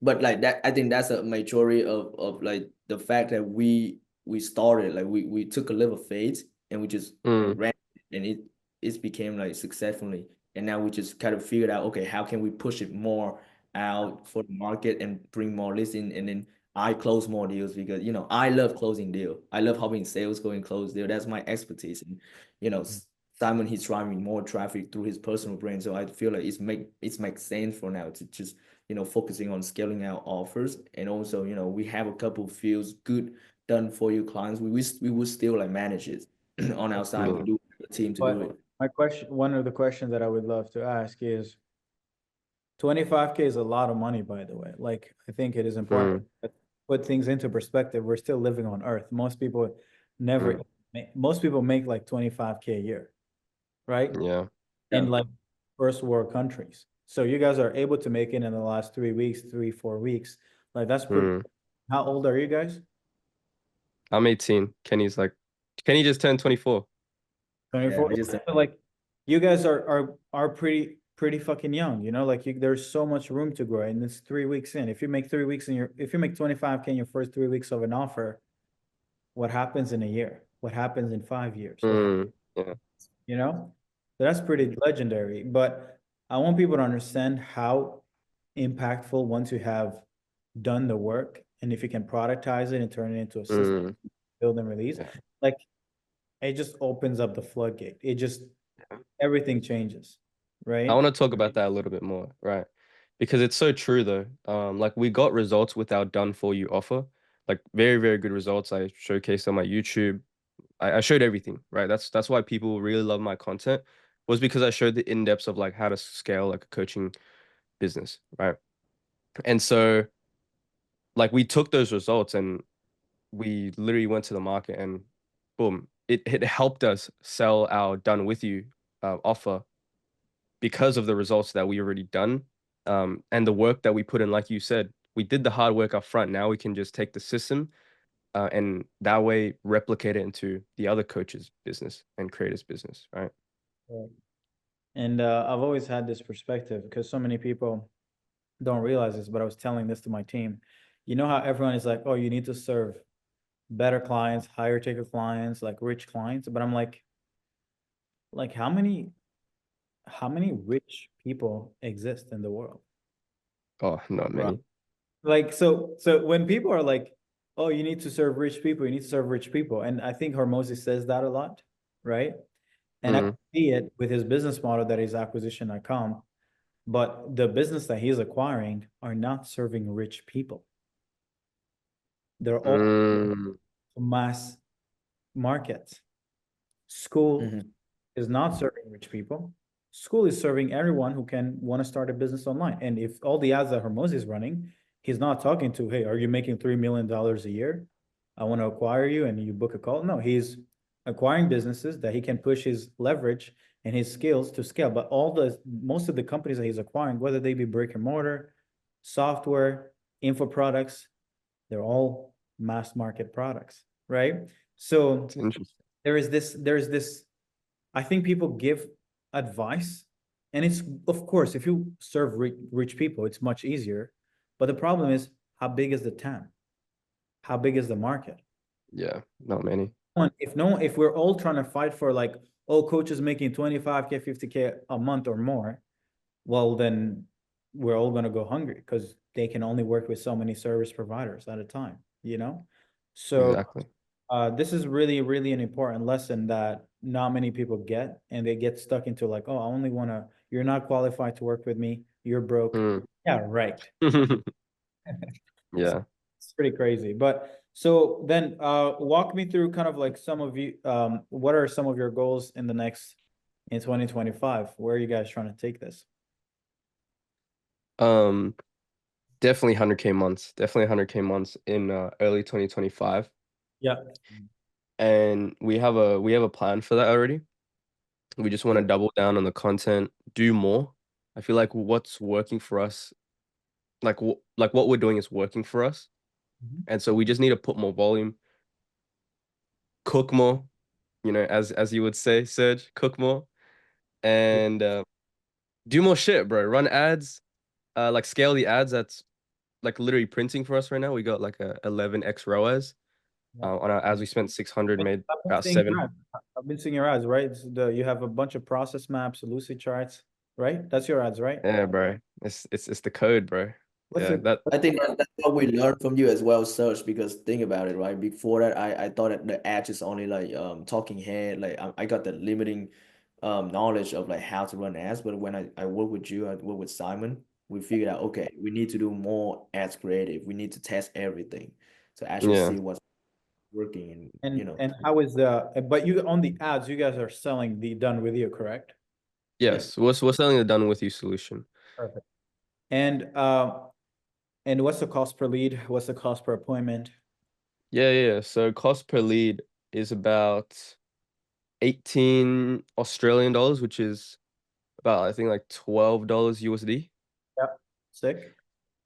[SPEAKER 3] But like that, I think that's a majority of like the fact that we started, like we took a little faith, and we just ran, and it became like successfully, and now we just kind of figured out, okay, how can we push it more out for the market and bring more leads in, and then I close more deals, because I love closing deal. I love helping sales go and close deal. That's my expertise. And Simon, he's driving more traffic through his personal brand, so I feel like it makes sense for now to just focusing on scaling our offers. And also, we have a couple of feels good done for you clients. We will still like manage it on our side. We do have a team to do it.
[SPEAKER 1] My question, one of the questions that I would love to ask is, 25K is a lot of money, by the way. Like, I think it is important to put things into perspective. We're still living on Earth. Most people make like 25K a year, right?
[SPEAKER 2] Yeah.
[SPEAKER 1] In like first world countries. So you guys are able to make it in the last 3 weeks, 4 weeks. Like, that's pretty. How old are you guys?
[SPEAKER 2] I'm 18. Kenny just turned 24.
[SPEAKER 1] 24. Like, you guys are pretty fucking young, like there's so much room to grow, and it's 3 weeks in. If you make 25K in your first 3 weeks of an offer, what happens in a year? What happens in 5 years?
[SPEAKER 2] Yeah.
[SPEAKER 1] So that's pretty legendary. But I want people to understand how impactful, once you have done the work, and if you can productize it and turn it into a system, build and release, like, it just opens up the floodgate. It just, everything changes, right?
[SPEAKER 2] I want to talk about that a little bit more, right? Because it's so true though. Like we got results with our done for you offer, like very, very good results. I showcased on my YouTube. I showed everything, right? That's why people really love my content, was because I showed the in-depth of like how to scale like a coaching business, right? And so like we took those results and we literally went to the market, and boom, it helped us sell our done with you offer, because of the results that we already done, and the work that we put in. Like you said, we did the hard work up front. Now we can just take the system and that way replicate it into the other coaches' business and creators' business, right?
[SPEAKER 1] And I've always had this perspective, because so many people don't realize this, but I was telling this to my team. You know how everyone is like, oh, you need to serve better clients, higher ticket clients, like rich clients. But I'm like how many rich people exist in the world?
[SPEAKER 2] Oh, not many.
[SPEAKER 1] Like, so when people are like, oh, you need to serve rich people, you need to serve rich people. And I think Hormozy says that a lot, right? And I see it with his business model, that is acquisition.com. But the business that he's acquiring are not serving rich people. They're all mass markets. School
[SPEAKER 3] Mhm.
[SPEAKER 1] is not serving rich people. School is serving everyone who can want to start a business online. And if all the ads that Hormozi is running, he's not talking to, hey, are you making $3 million a year? I want to acquire you and you book a call. No, he's acquiring businesses that he can push his leverage and his skills to scale. But most of the companies that he's acquiring, whether they be brick and mortar, software, info products, they're all mass market products, right? So
[SPEAKER 2] It's interesting.
[SPEAKER 1] there's this I think people give advice, and it's, of course, if you serve rich people, it's much easier. But the problem is, how big is the TAM? How big is the market?
[SPEAKER 2] Yeah, not many.
[SPEAKER 1] If we're all trying to fight for like, oh, coaches making 25K, 50K a month or more, well, then we're all gonna go hungry because they can only work with so many service providers at a time, you know? So
[SPEAKER 2] Exactly.
[SPEAKER 1] this is really, really an important lesson that not many people get, and they get stuck into like, oh, I only want to, you're not qualified to work with me. You're broke.
[SPEAKER 2] Mm.
[SPEAKER 1] Yeah, right.
[SPEAKER 2] Yeah.
[SPEAKER 1] It's pretty crazy. But so then walk me through kind of like some of you, what are some of your goals in 2025? Where are you guys trying to take this?
[SPEAKER 2] Um, Definitely 100K months. Definitely 100K months in early 2025.
[SPEAKER 1] Yeah.
[SPEAKER 2] And we have a plan for that already. We just want to double down on the content, do more. I feel like what's working for us, like what we're doing is working for us.
[SPEAKER 1] Mhm.
[SPEAKER 2] And so we just need to put more volume, cook more, as you would say, Serge, cook more, and do more shit, bro. Run ads, like scale the ads. That's like literally printing for us right now. We got like a 11x ROAS.
[SPEAKER 1] Yeah.
[SPEAKER 2] On our ads, we spent 600, made
[SPEAKER 1] I've been
[SPEAKER 2] about
[SPEAKER 1] seeing your
[SPEAKER 2] 7.
[SPEAKER 1] ads. I've been seeing your ads, right? You have a bunch of process maps, Lucy charts, right? That's your ads, right?
[SPEAKER 2] Yeah, bro. It's the code, bro.
[SPEAKER 1] What's
[SPEAKER 2] Yeah,
[SPEAKER 1] it?
[SPEAKER 2] that
[SPEAKER 3] I think that's what we learned from you as well, Serge, because think about it, right? Before that, I thought that the ads is only like talking head. Like I got the limiting knowledge of like how to run ads. But when I work with you, I work with Simon, we figured out, okay, we need to do more ads creative. We need to test everything to actually
[SPEAKER 2] yeah.
[SPEAKER 3] see what's working and
[SPEAKER 1] And how is but you on the ads, you guys are selling the done with you, correct?
[SPEAKER 3] yeah.
[SPEAKER 2] Yes. We're selling a done with you solution.
[SPEAKER 1] Perfect. And what's the cost per lead? What's the cost per appointment?
[SPEAKER 2] Yeah. So cost per lead is about 18 Australian dollars, which is about I think like $12 USD.
[SPEAKER 1] Yep. Sick.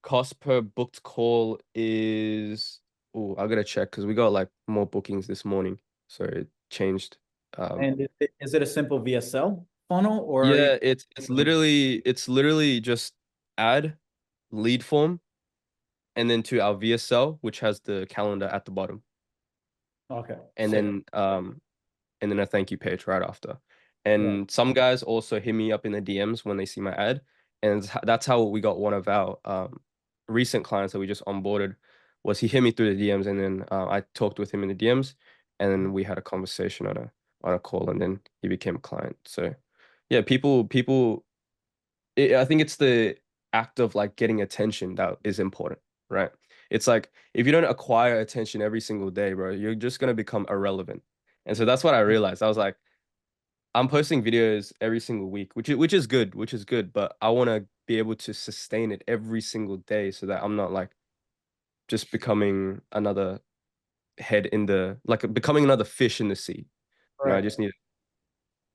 [SPEAKER 2] Cost per booked call is, oh, I gotta check because we got like more bookings this morning, so it changed.
[SPEAKER 1] And is it a simple VSL funnel, or are you?
[SPEAKER 2] Yeah, it's literally just add lead form and then to our VSL, which has the calendar at the bottom,
[SPEAKER 1] Okay,
[SPEAKER 2] and
[SPEAKER 1] sick.
[SPEAKER 2] then a thank you page right after.
[SPEAKER 1] Yeah.
[SPEAKER 2] And some guys also hit me up in the DMs when they see my ad, and that's how we got one of our recent clients that we just onboarded. Was he hit me through the DMs, and then I talked with him in the DMs, and then we had a conversation on a call, and then he became a client. So yeah, I think it's the act of like getting attention that is important, right? It's like if you don't acquire attention every single day, bro, you're just gonna become irrelevant. And so that's what I realized. I was like, I'm posting videos every single week, which is good, but I want to be able to sustain it every single day so that I'm not like just becoming another head in the like becoming another fish in the sea. I
[SPEAKER 1] Correct.
[SPEAKER 2] just need to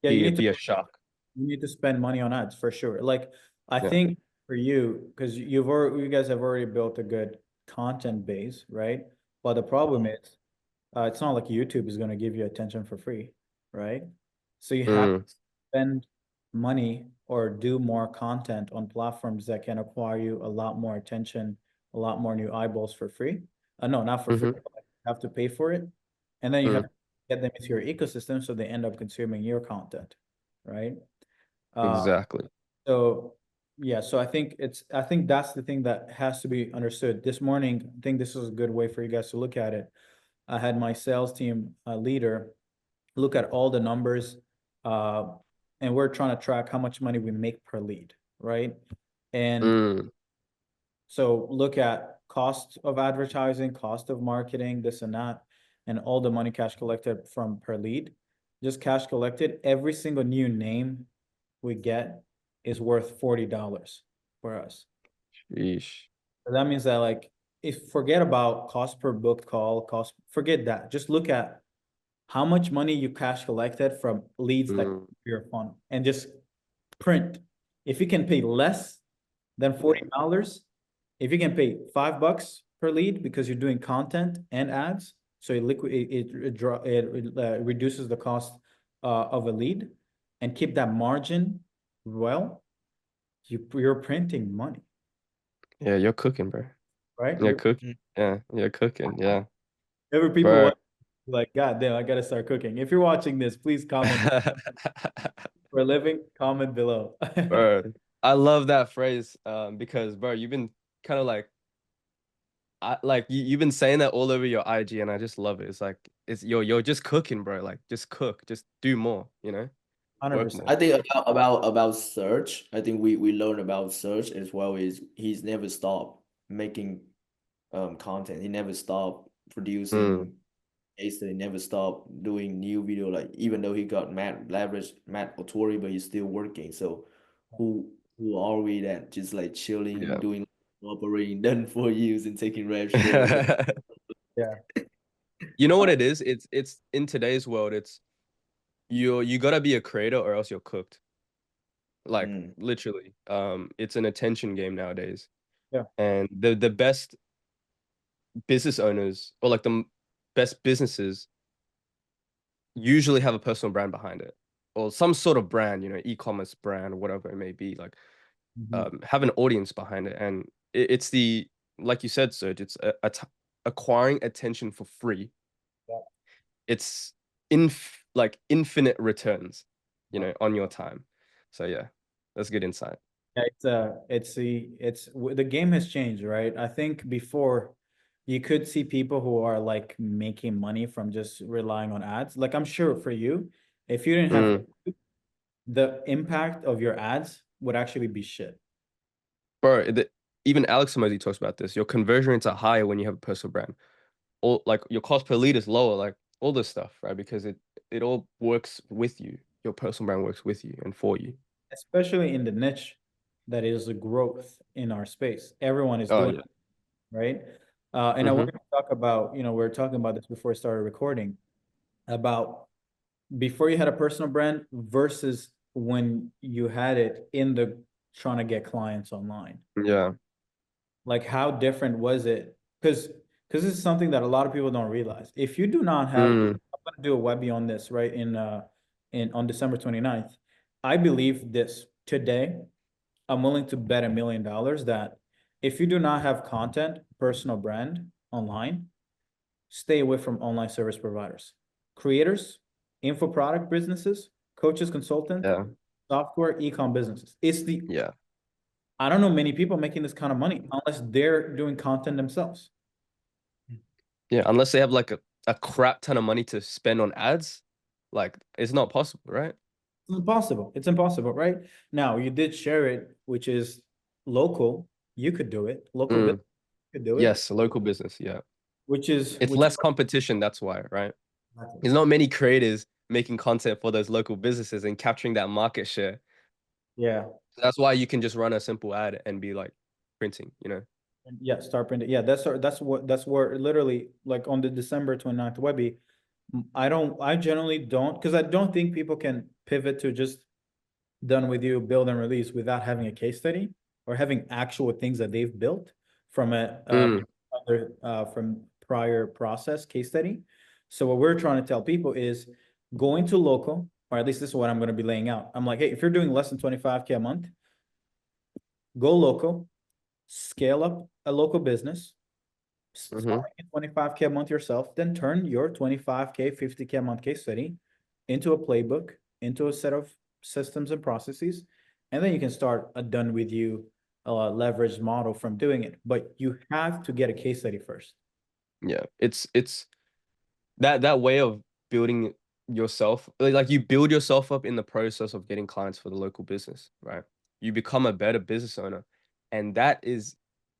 [SPEAKER 1] Yeah,
[SPEAKER 2] be a shark.
[SPEAKER 1] you need to spend money on ads for sure. Like I
[SPEAKER 2] Yeah.
[SPEAKER 1] think for you, because you guys have already built a good content base, right? But the problem is, it's not like YouTube is going to give you attention for free, right? So you have
[SPEAKER 2] Mm,
[SPEAKER 1] to spend money or do more content on platforms that can acquire you a lot more attention, a lot more new eyeballs for free. No, not for free.
[SPEAKER 2] mm-hmm,
[SPEAKER 1] But you have to pay for it, and then you have
[SPEAKER 2] mm,
[SPEAKER 1] to get them into your ecosystem so they end up consuming your content, right? Uh,
[SPEAKER 2] exactly.
[SPEAKER 1] so yeah, so I think that's the thing that has to be understood. This morning, I think this is a good way for you guys to look at it. I had my sales team leader look at all the numbers, uh, and we're trying to track how much money we make per lead, right? And
[SPEAKER 2] Mm,
[SPEAKER 1] so look at cost of advertising, cost of marketing, this and that. and all the money cash collected from per lead, just cash collected, every single new name we get is worth $40 for us.
[SPEAKER 2] Sheesh.
[SPEAKER 1] So that means that like, if forget about cost per booked call, forget that. Just look at how much money you cash collected from leads that
[SPEAKER 2] Mm.
[SPEAKER 1] your funnel and just print. If you can pay less than $40, if you can pay $5 per lead because you're doing content and ads, so it reduces the cost of a lead and keep that margin well, you're printing money,
[SPEAKER 2] Yeah, you're cooking, bro.
[SPEAKER 1] right?
[SPEAKER 2] You're cooking. Yeah, you're cooking. Yeah,
[SPEAKER 1] Every people
[SPEAKER 2] bro.
[SPEAKER 1] want, like, God damn, I gotta start cooking. If you're watching this, please comment for a living, comment below.
[SPEAKER 2] Bro, I love that phrase because bro, you've been kind of like you've been saying that all over your IG and I just love it. It's like it's you're just cooking, bro. Like just cook, just do more, you know? Work
[SPEAKER 1] 100%.
[SPEAKER 2] more.
[SPEAKER 3] I think about Serge. I think we learned about Serge as well. Is he's never stopped making content. He never stopped
[SPEAKER 2] Mm,
[SPEAKER 3] producing. He never stopped doing new video. Like even though he got Matt Autori, but he's still working. So who are we that just like chilling,
[SPEAKER 2] yeah.
[SPEAKER 3] doing operating done for years and taking rev shares?
[SPEAKER 1] Yeah.
[SPEAKER 2] You know what it is? It's in today's world, it's you gotta be a creator or else you're cooked. Like
[SPEAKER 3] Mm,
[SPEAKER 2] literally. It's an attention game nowadays.
[SPEAKER 1] Yeah.
[SPEAKER 2] And the best business owners or like best businesses usually have a personal brand behind it or some sort of brand, you know, e-commerce brand or whatever it may be, like
[SPEAKER 1] Mhm.
[SPEAKER 2] have an audience behind it. And it's the, like you said, Serge, it's acquiring attention for free.
[SPEAKER 1] Yeah.
[SPEAKER 2] It's like infinite returns, you know, on your time. So yeah, that's good insight.
[SPEAKER 1] Yeah, the game has changed, right? I think before you could see people who are like making money from just relying on ads. Like I'm sure for you, if you didn't have
[SPEAKER 2] Mm.
[SPEAKER 1] the impact of your ads would actually be shit.
[SPEAKER 2] Bro, even Alex Mosey talks about this. Your conversion rates are higher when you have a personal brand. Or like your cost per lead is lower, like all this stuff, right? Because it all works with you. Your personal brand works with you and for you.
[SPEAKER 1] Especially in the niche that is the growth in our space. Everyone is
[SPEAKER 2] Oh
[SPEAKER 1] doing
[SPEAKER 2] yeah.
[SPEAKER 1] it, right? And I
[SPEAKER 2] Mm-hmm.
[SPEAKER 1] want to talk about, we were talking about this before I started recording, about before you had a personal brand versus when you had it in the trying to get clients online.
[SPEAKER 2] Yeah.
[SPEAKER 1] Like how different was it? Because this is something that a lot of people don't realize. If you do not have,
[SPEAKER 2] Mm.
[SPEAKER 1] I'm gonna do a Webby on this, right? In on December 29th. I believe this today. I'm willing to bet $1 million that if you do not have content, personal brand online, stay away from online service providers, creators, info product businesses, coaches, consultant,
[SPEAKER 2] Yeah.
[SPEAKER 1] software, ecom businesses.
[SPEAKER 2] Yeah.
[SPEAKER 1] I don't know many people making this kind of money unless they're doing content themselves.
[SPEAKER 2] Yeah. Unless they have like a crap ton of money to spend on ads, like it's not possible, right?
[SPEAKER 1] It's impossible. It's impossible, right? Now, you did share it, which is local. You could do it. Local business
[SPEAKER 2] Mm.
[SPEAKER 1] could do it,
[SPEAKER 2] Yes, local business. Yeah.
[SPEAKER 1] which is
[SPEAKER 2] It's
[SPEAKER 1] which is
[SPEAKER 2] less competition, that's why, right? There's not many creators making content for those local businesses and capturing that market share.
[SPEAKER 1] yeah.
[SPEAKER 2] That's why you can just run a simple ad and be like printing, you know?
[SPEAKER 1] Yeah, start printing. Yeah, that's where literally like on the December 29th Webby, I generally don't, because I don't think people can pivot to just done with you, build and release without having a case study or having actual things that they've built from
[SPEAKER 2] Mm.
[SPEAKER 1] from prior process case study. So what we're trying to tell people is going to local, or at least this is what I'm going to be laying out. I'm like, hey, if you're doing less than 25K a month, go local, scale up a local business, start
[SPEAKER 2] Mm-hmm.
[SPEAKER 1] making 25K a month yourself, then turn your 25K, 50K a month case study into a playbook, into a set of systems and processes, and then you can start a done with you leverage model from doing it. But you have to get a case study first.
[SPEAKER 2] Yeah. It's that way of building yourself, like you build yourself up in the process of getting clients for the local business, right? You become a better business owner, and that is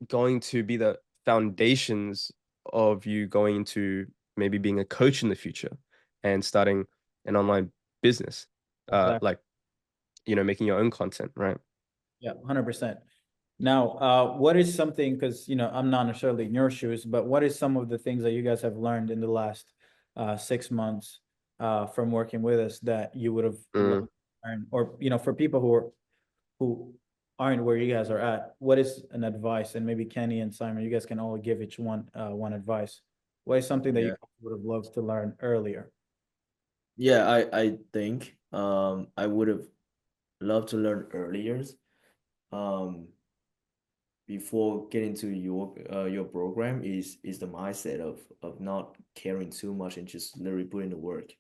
[SPEAKER 2] going to be the foundations of you going to maybe being a coach in the future and starting an online business,
[SPEAKER 1] Exactly.
[SPEAKER 2] like, you know, making your own content, right?
[SPEAKER 1] Yeah, 100%. Now, what is something, because, you know, I'm not necessarily in your shoes, but what is some of the things that you guys have learned in the last 6 months from working with us that you would have
[SPEAKER 2] Mm,
[SPEAKER 1] learned, or, you know, for people who aren't where you guys are at, what is an advice? And maybe Kenny and Simon, you guys can all give each one advice. What is something that you
[SPEAKER 3] Yeah.
[SPEAKER 1] would have loved to learn earlier?
[SPEAKER 3] Yeah, I think I would have loved to learn earlier. Um, before getting to your program is the mindset of not caring too much and just literally putting the work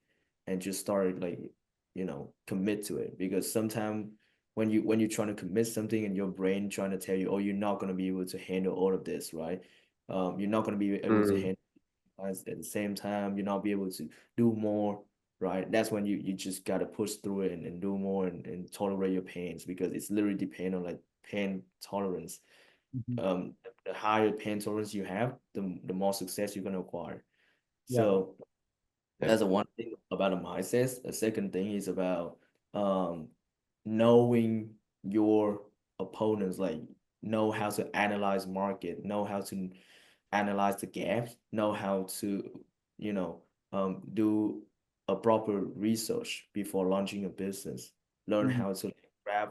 [SPEAKER 3] and just start like commit to it, because sometimes when you're trying to commit something and your brain trying to tell you, oh, you're not going to be able to handle all of this, right? You're not going to be able to
[SPEAKER 2] mm,
[SPEAKER 3] handle at the same time, you're not be able to do more, right? That's when you just got to push through it and do more and tolerate your pains, because it's literally depend on like pain tolerance.
[SPEAKER 1] Mhm.
[SPEAKER 3] The higher pain tolerance you have, the more success you're gonna acquire.
[SPEAKER 1] Yeah.
[SPEAKER 3] So
[SPEAKER 2] yeah.
[SPEAKER 3] that's the one thing about a mindset. The second thing is about um knowing your opponents, like know how to analyze market, know how to analyze the gaps, know how to, you know, do a proper research before launching a business, learn
[SPEAKER 1] Mhm.
[SPEAKER 3] how to grab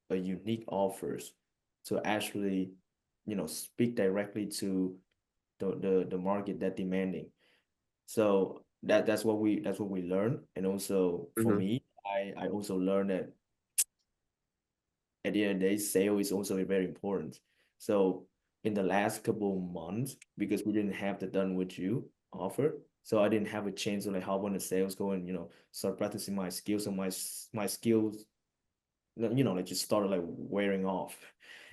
[SPEAKER 3] a unique offers to actually, speak directly to the market that demanding. So that's what we learn. And also for
[SPEAKER 2] Mm-hmm.
[SPEAKER 3] me, I also learned that at the end of the day, sale is also very important. So in the last couple of months, because we didn't have the done with you offer, so I didn't have a chance to like hop on the sales go and start practicing my skills, and my skills like just started like wearing off.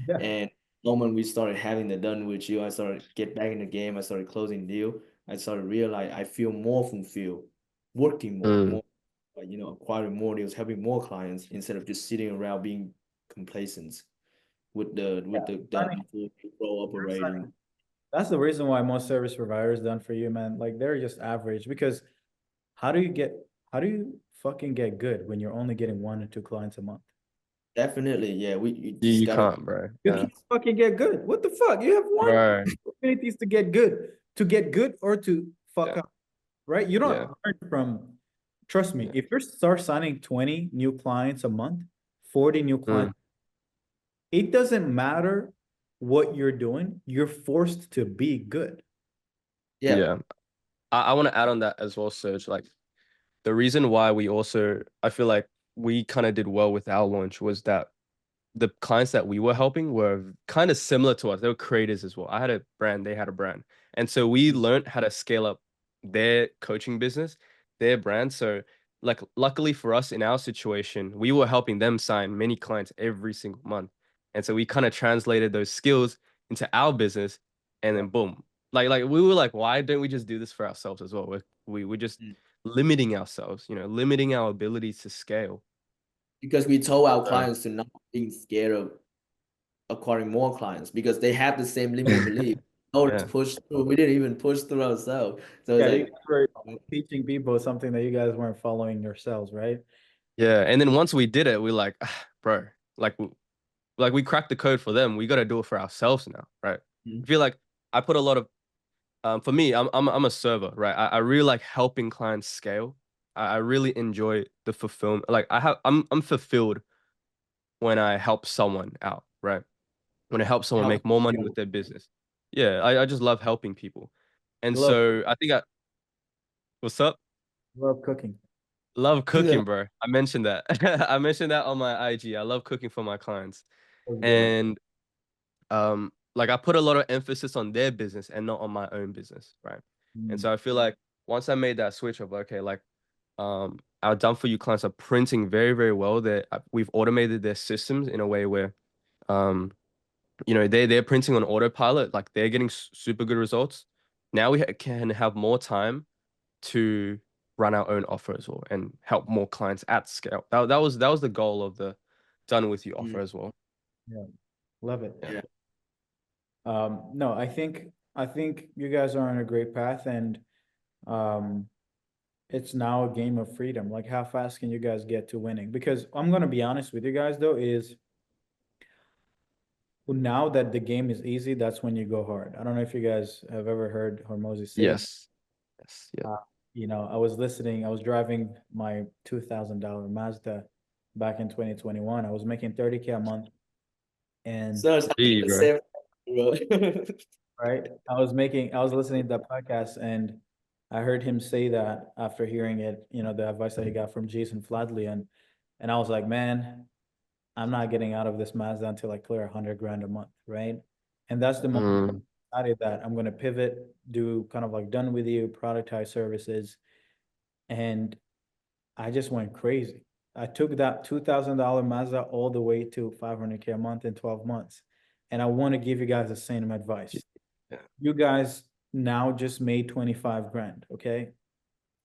[SPEAKER 1] Yeah.
[SPEAKER 3] And the moment we started having the done with you, I started get back in the game. I started closing deal. I started realize I feel more fulfilled, working
[SPEAKER 2] Mm,
[SPEAKER 3] more, like acquiring more deals, having more clients instead of just sitting around being complacent with the done
[SPEAKER 1] Funny.
[SPEAKER 3] before pro operating.
[SPEAKER 1] That's the reason why most service providers done for you, man. Like they're just average, because how do you get how do you fucking get good when you're only getting 1 or 2 clients a month?
[SPEAKER 3] Definitely, yeah. You
[SPEAKER 2] you
[SPEAKER 3] just
[SPEAKER 2] you
[SPEAKER 3] gotta.
[SPEAKER 2] can't, bro.
[SPEAKER 1] You
[SPEAKER 2] Yeah,
[SPEAKER 1] can't fucking get good. What the fuck? You have one
[SPEAKER 2] bro.
[SPEAKER 1] opportunities to get good. To get good or to fuck
[SPEAKER 2] Yeah,
[SPEAKER 1] up, right? You don't
[SPEAKER 2] yeah,
[SPEAKER 1] learn from, trust me,
[SPEAKER 2] yeah.
[SPEAKER 1] if you start signing 20 new clients a month, 40 new
[SPEAKER 2] Mm,
[SPEAKER 1] clients, it doesn't matter what you're doing, you're forced to be good.
[SPEAKER 3] Yeah,
[SPEAKER 2] yeah. I want to add on that as well, Serge. Like the reason why I feel like we kind of did well with our launch was that the clients that we were helping were kind of similar to us. They were creators as well. I had a brand, they had a brand. And so we learned how to scale up their coaching business, their brand. So like luckily for us in our situation, we were helping them sign many clients every single month. And so we kind of translated those skills into our business and
[SPEAKER 1] Yeah.
[SPEAKER 2] then boom. Like we were like, why don't we just do this for ourselves as well? We're just
[SPEAKER 3] Mm.
[SPEAKER 2] limiting ourselves, limiting our ability to scale.
[SPEAKER 3] because we told our
[SPEAKER 2] So,
[SPEAKER 3] clients to not being scared of acquiring more clients because they have the same limiting belief. Oh, to
[SPEAKER 2] yeah.
[SPEAKER 3] push through, we didn't even push through ourselves. So it's
[SPEAKER 1] Yeah, you
[SPEAKER 3] like,
[SPEAKER 1] guys were teaching people something that you guys weren't following yourselves, right?
[SPEAKER 2] Yeah, and then once we did it, we like, bro, like we cracked the code for them. We got to do it for ourselves now, right? I feel like I put a lot of, for me, I'm a server, right? I really like helping clients scale. I really enjoy the fulfillment. Like I'm fulfilled when I help someone out, right? When I help someone
[SPEAKER 3] help
[SPEAKER 2] make more money
[SPEAKER 3] you.
[SPEAKER 2] with their business. Yeah, I just love helping people, and
[SPEAKER 1] Love
[SPEAKER 2] so I think what's up?
[SPEAKER 1] love cooking.
[SPEAKER 2] Love
[SPEAKER 3] Yeah.
[SPEAKER 2] cooking, bro. I mentioned that. I mentioned that on my IG. I love cooking for my clients.
[SPEAKER 1] That's good.
[SPEAKER 2] And like I put a lot of emphasis on their business and not on my own business, right? And
[SPEAKER 1] Mm.
[SPEAKER 2] so I feel like once I made that switch of okay, like our done for you clients are printing very, very well. We've automated their systems in a way where um they're printing on autopilot, like they're getting super good results. Now can have more time to run our own offer as well and help more clients at scale. That was the goal of the done with you
[SPEAKER 3] Mm,
[SPEAKER 2] offer as well.
[SPEAKER 1] Yeah, love it.
[SPEAKER 2] Yeah.
[SPEAKER 3] yeah.
[SPEAKER 1] No, I think you guys are on a great path, and It's now a game of freedom. Like, how fast can you guys get to winning? Because I'm gonna be honest with you guys though, is now that the game is easy, that's when you go hard. I don't know if you guys have ever heard Hormozy say that.
[SPEAKER 2] Yes. Yes. Yeah.
[SPEAKER 1] Uh, I was driving my $2,000 Mazda back in 2021. I was making 30K a month, and
[SPEAKER 3] So it's
[SPEAKER 2] Gee,
[SPEAKER 3] the
[SPEAKER 2] bro.
[SPEAKER 3] same, bro.
[SPEAKER 1] right, I was listening to that podcast, and I heard him say that after hearing it, the advice that he got from Jason Fladley, and I was like, man, I'm not getting out of this Mazda until I clear 100 grand a month, right? And that's the moment
[SPEAKER 2] Mm,
[SPEAKER 1] I decided that I'm gonna pivot, do kind of like done with you, productize services, and I just went crazy. I took that $2,000 Mazda all the way to 500K a month in 12 months, and I want to give you guys the same advice.
[SPEAKER 2] yeah.
[SPEAKER 1] You guys now just made 25 grand, okay?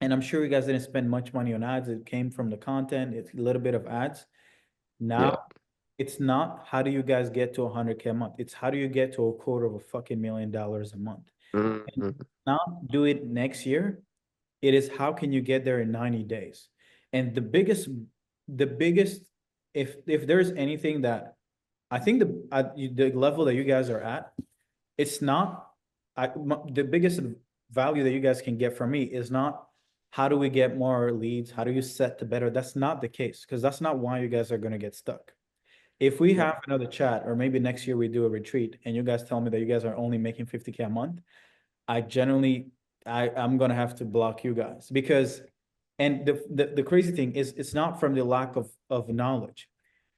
[SPEAKER 1] And I'm sure you guys didn't spend much money on ads. It came from the content. It's a little bit of ads.
[SPEAKER 2] Yeah.
[SPEAKER 1] Now it's not how do you guys get to 100K a month. It's how do you get to a quarter of a fucking $1 million a month. And
[SPEAKER 2] Mm,
[SPEAKER 1] not do it next year. It is how can you get there in 90 days. And the biggest, if there's anything that I think the level that you guys are at, it's not the biggest value that you guys can get from me is not how do we get more leads, how do you set to better. That's not the case, because that's not why you guys are going to get stuck. If we
[SPEAKER 3] Yeah.
[SPEAKER 1] have another chat, or maybe next year we do a retreat and you guys tell me that you guys are only making 50K a month, I generally, I'm gonna have to block you guys, because, and the crazy thing is, it's not from the lack of knowledge.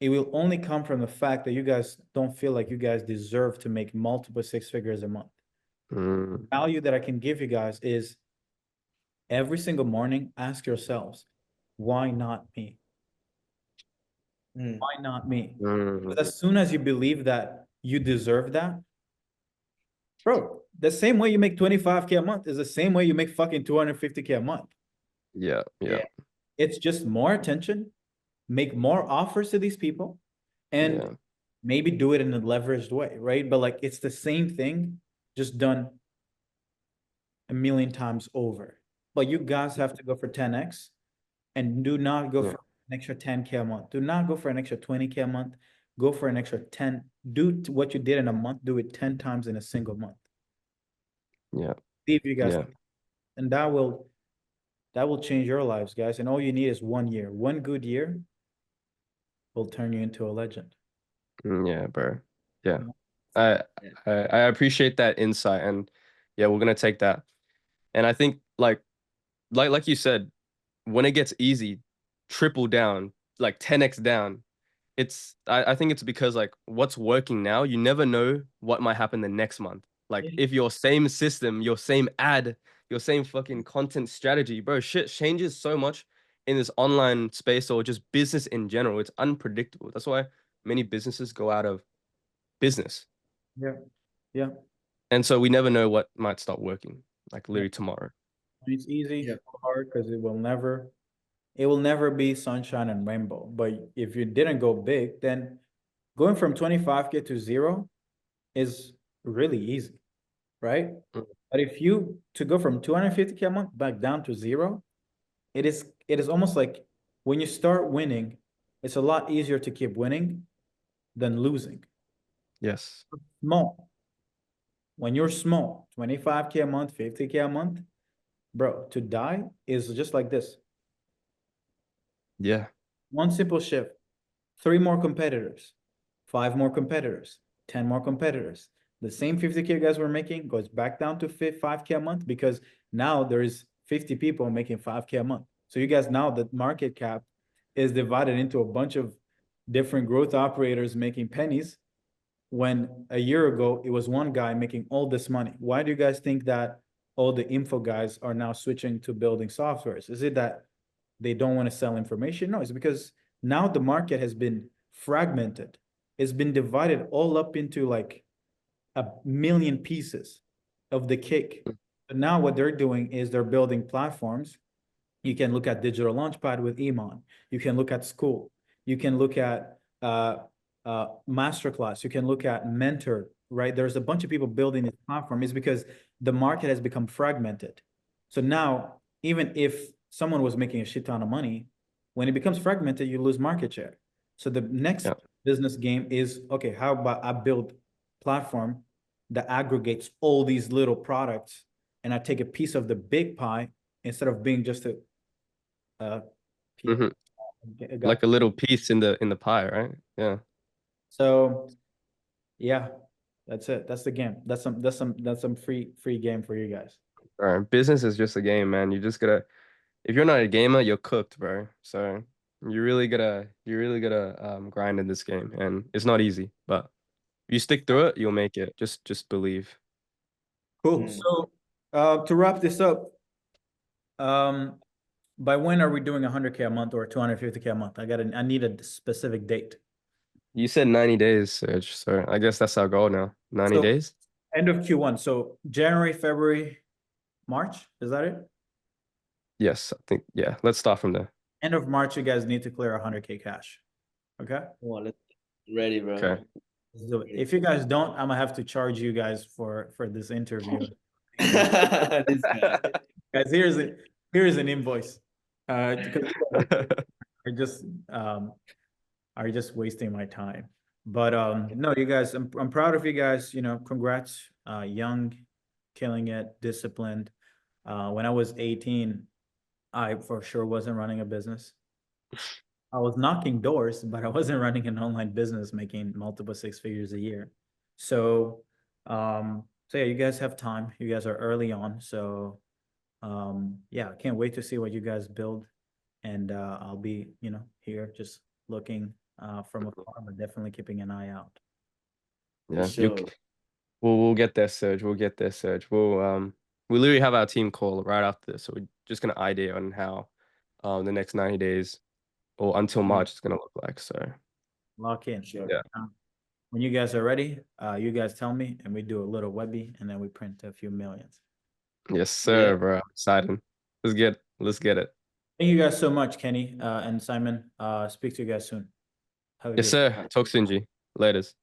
[SPEAKER 1] It will only come from the fact that you guys don't feel like you guys deserve to make multiple six figures a month.
[SPEAKER 2] mm,
[SPEAKER 1] Value that I can give you guys is every single morning, ask yourselves, why not me?
[SPEAKER 3] Mm.
[SPEAKER 1] Why not me?
[SPEAKER 2] mm,
[SPEAKER 1] Because as soon as you believe that you deserve that, bro, the same way you make 25K a month is the same way you make fucking 250K a month.
[SPEAKER 2] yeah. Yeah.
[SPEAKER 3] Yeah.
[SPEAKER 1] It's just more attention, make more offers to these people, and
[SPEAKER 2] Yeah.
[SPEAKER 1] maybe do it in a leveraged way, right? But like it's the same thing, just done a million times over. But you guys have to go for 10x, and do not go
[SPEAKER 2] Yeah.
[SPEAKER 1] for an extra 10K a month. Do not go for an extra 20K a month. Go for an extra 10. Do what you did in a month, do it 10 times in a single month.
[SPEAKER 2] Yeah.
[SPEAKER 1] See if you guys,
[SPEAKER 2] Yeah.
[SPEAKER 1] and that will change your lives, guys. And all you need is 1 year. One good year will turn you into a legend.
[SPEAKER 2] Yeah, bro. Yeah.
[SPEAKER 1] You know?
[SPEAKER 2] I
[SPEAKER 3] Yeah.
[SPEAKER 2] I appreciate that insight, and yeah, we're gonna take that. And I think like you said, when it gets easy, triple down, like 10x down. I think it's because like what's working now, you never know what might happen the next month. Like
[SPEAKER 1] Yeah.
[SPEAKER 2] if your same system, your same ad, your same fucking content strategy, bro, shit changes so much in this online space or just business in general. It's unpredictable. That's why many businesses go out of business.
[SPEAKER 1] Yeah. Yeah.
[SPEAKER 2] And so we never know what might stop working, like
[SPEAKER 1] Yeah.
[SPEAKER 2] literally tomorrow.
[SPEAKER 1] It's easy,
[SPEAKER 3] Yeah.
[SPEAKER 1] hard, because it will never be sunshine and rainbow. But if you didn't go big, then going from 25K to zero is really easy, right?
[SPEAKER 2] Mm,
[SPEAKER 1] But if you to go from 250K a month back down to zero, it is almost like when you start winning, it's a lot easier to keep winning than losing.
[SPEAKER 2] yes.
[SPEAKER 1] Small. When you're small, 25K a month, 50K a month, bro, to die is just like this.
[SPEAKER 2] Yeah.
[SPEAKER 1] One simple shift, three more competitors, five more competitors, 10 more competitors. The same 50K guys were making goes back down to 5K a month, because now there is 50 people making 5K a month. So you guys, now the market cap is divided into a bunch of different growth operators making pennies, when a year ago it was one guy making all this money. Why do you guys think that all the info guys are now switching to building softwares? Is it that they don't want to sell information? No, it's because now the market has been fragmented. It's been divided all up into like a million pieces of the cake. But now what they're doing is they're building platforms. You can look at Digital Launchpad with Iman. You can look at School. You can look at Masterclass. You can look at Mentor, right? There's a bunch of people building this platform. It's because the market has become fragmented. So now, even if someone was making a shit ton of money, when it becomes fragmented, you lose market share. So the next business game is, okay, how about I build platform that aggregates all these little products, and I take a piece of the big pie instead of being just a
[SPEAKER 2] Mhm. Like a little piece in the pie, right? Yeah.
[SPEAKER 1] So yeah, that's it. That's the game. That's some free game for you guys.
[SPEAKER 2] All right. Business is just a game, man. You just gotta, if you're not a gamer, you're cooked, bro. So you really gotta grind in this game, and it's not easy, but if you stick through it, you'll make it. Just believe.
[SPEAKER 1] Cool. So to wrap this up, by when are we doing 100K a month or 250K a month? I need a specific date.
[SPEAKER 2] You said 90 days, Serge. So I guess that's our goal now. 90 days?
[SPEAKER 1] End of Q1. So January, February, March, is that it?
[SPEAKER 2] Yes, I think, yeah. Let's start from there.
[SPEAKER 1] End of March, you guys need to clear 100K cash. Okay?
[SPEAKER 3] Well, let's ready, bro.
[SPEAKER 2] Okay.
[SPEAKER 1] If you guys don't, I'm gonna have to charge you guys for this interview.
[SPEAKER 3] This guy.
[SPEAKER 1] Guys, here's an invoice. Because are just wasting my time. But no, you guys, I'm proud of you guys. You know, congrats. Young, killing it, disciplined. When I was 18, I for sure wasn't running a business. I was knocking doors, but I wasn't running an online business making multiple six figures a year. So yeah, you guys have time. You guys are early on. So yeah, I can't wait to see what you guys build. And I'll be, you know, here just looking from afar, but definitely keeping an eye out.
[SPEAKER 2] Yeah,
[SPEAKER 3] Sure.
[SPEAKER 2] we'll get there, Serge. We'll get there, Serge. We literally have our team call right after this, so we're just gonna idea on how the next 90 days or until March is gonna look like. So
[SPEAKER 1] Lock in.
[SPEAKER 3] Sure.
[SPEAKER 2] yeah.
[SPEAKER 1] When you guys are ready, you guys tell me, and we do a little Webby, and then we print a few millions.
[SPEAKER 2] Yes, sir,
[SPEAKER 3] Yeah.
[SPEAKER 2] bro. Exciting. Let's get it.
[SPEAKER 1] Thank you guys so much, Kenny and Simon. Speak to you guys soon. Have a
[SPEAKER 2] Yes,
[SPEAKER 1] good
[SPEAKER 2] sir. Talk soon, G. Laters.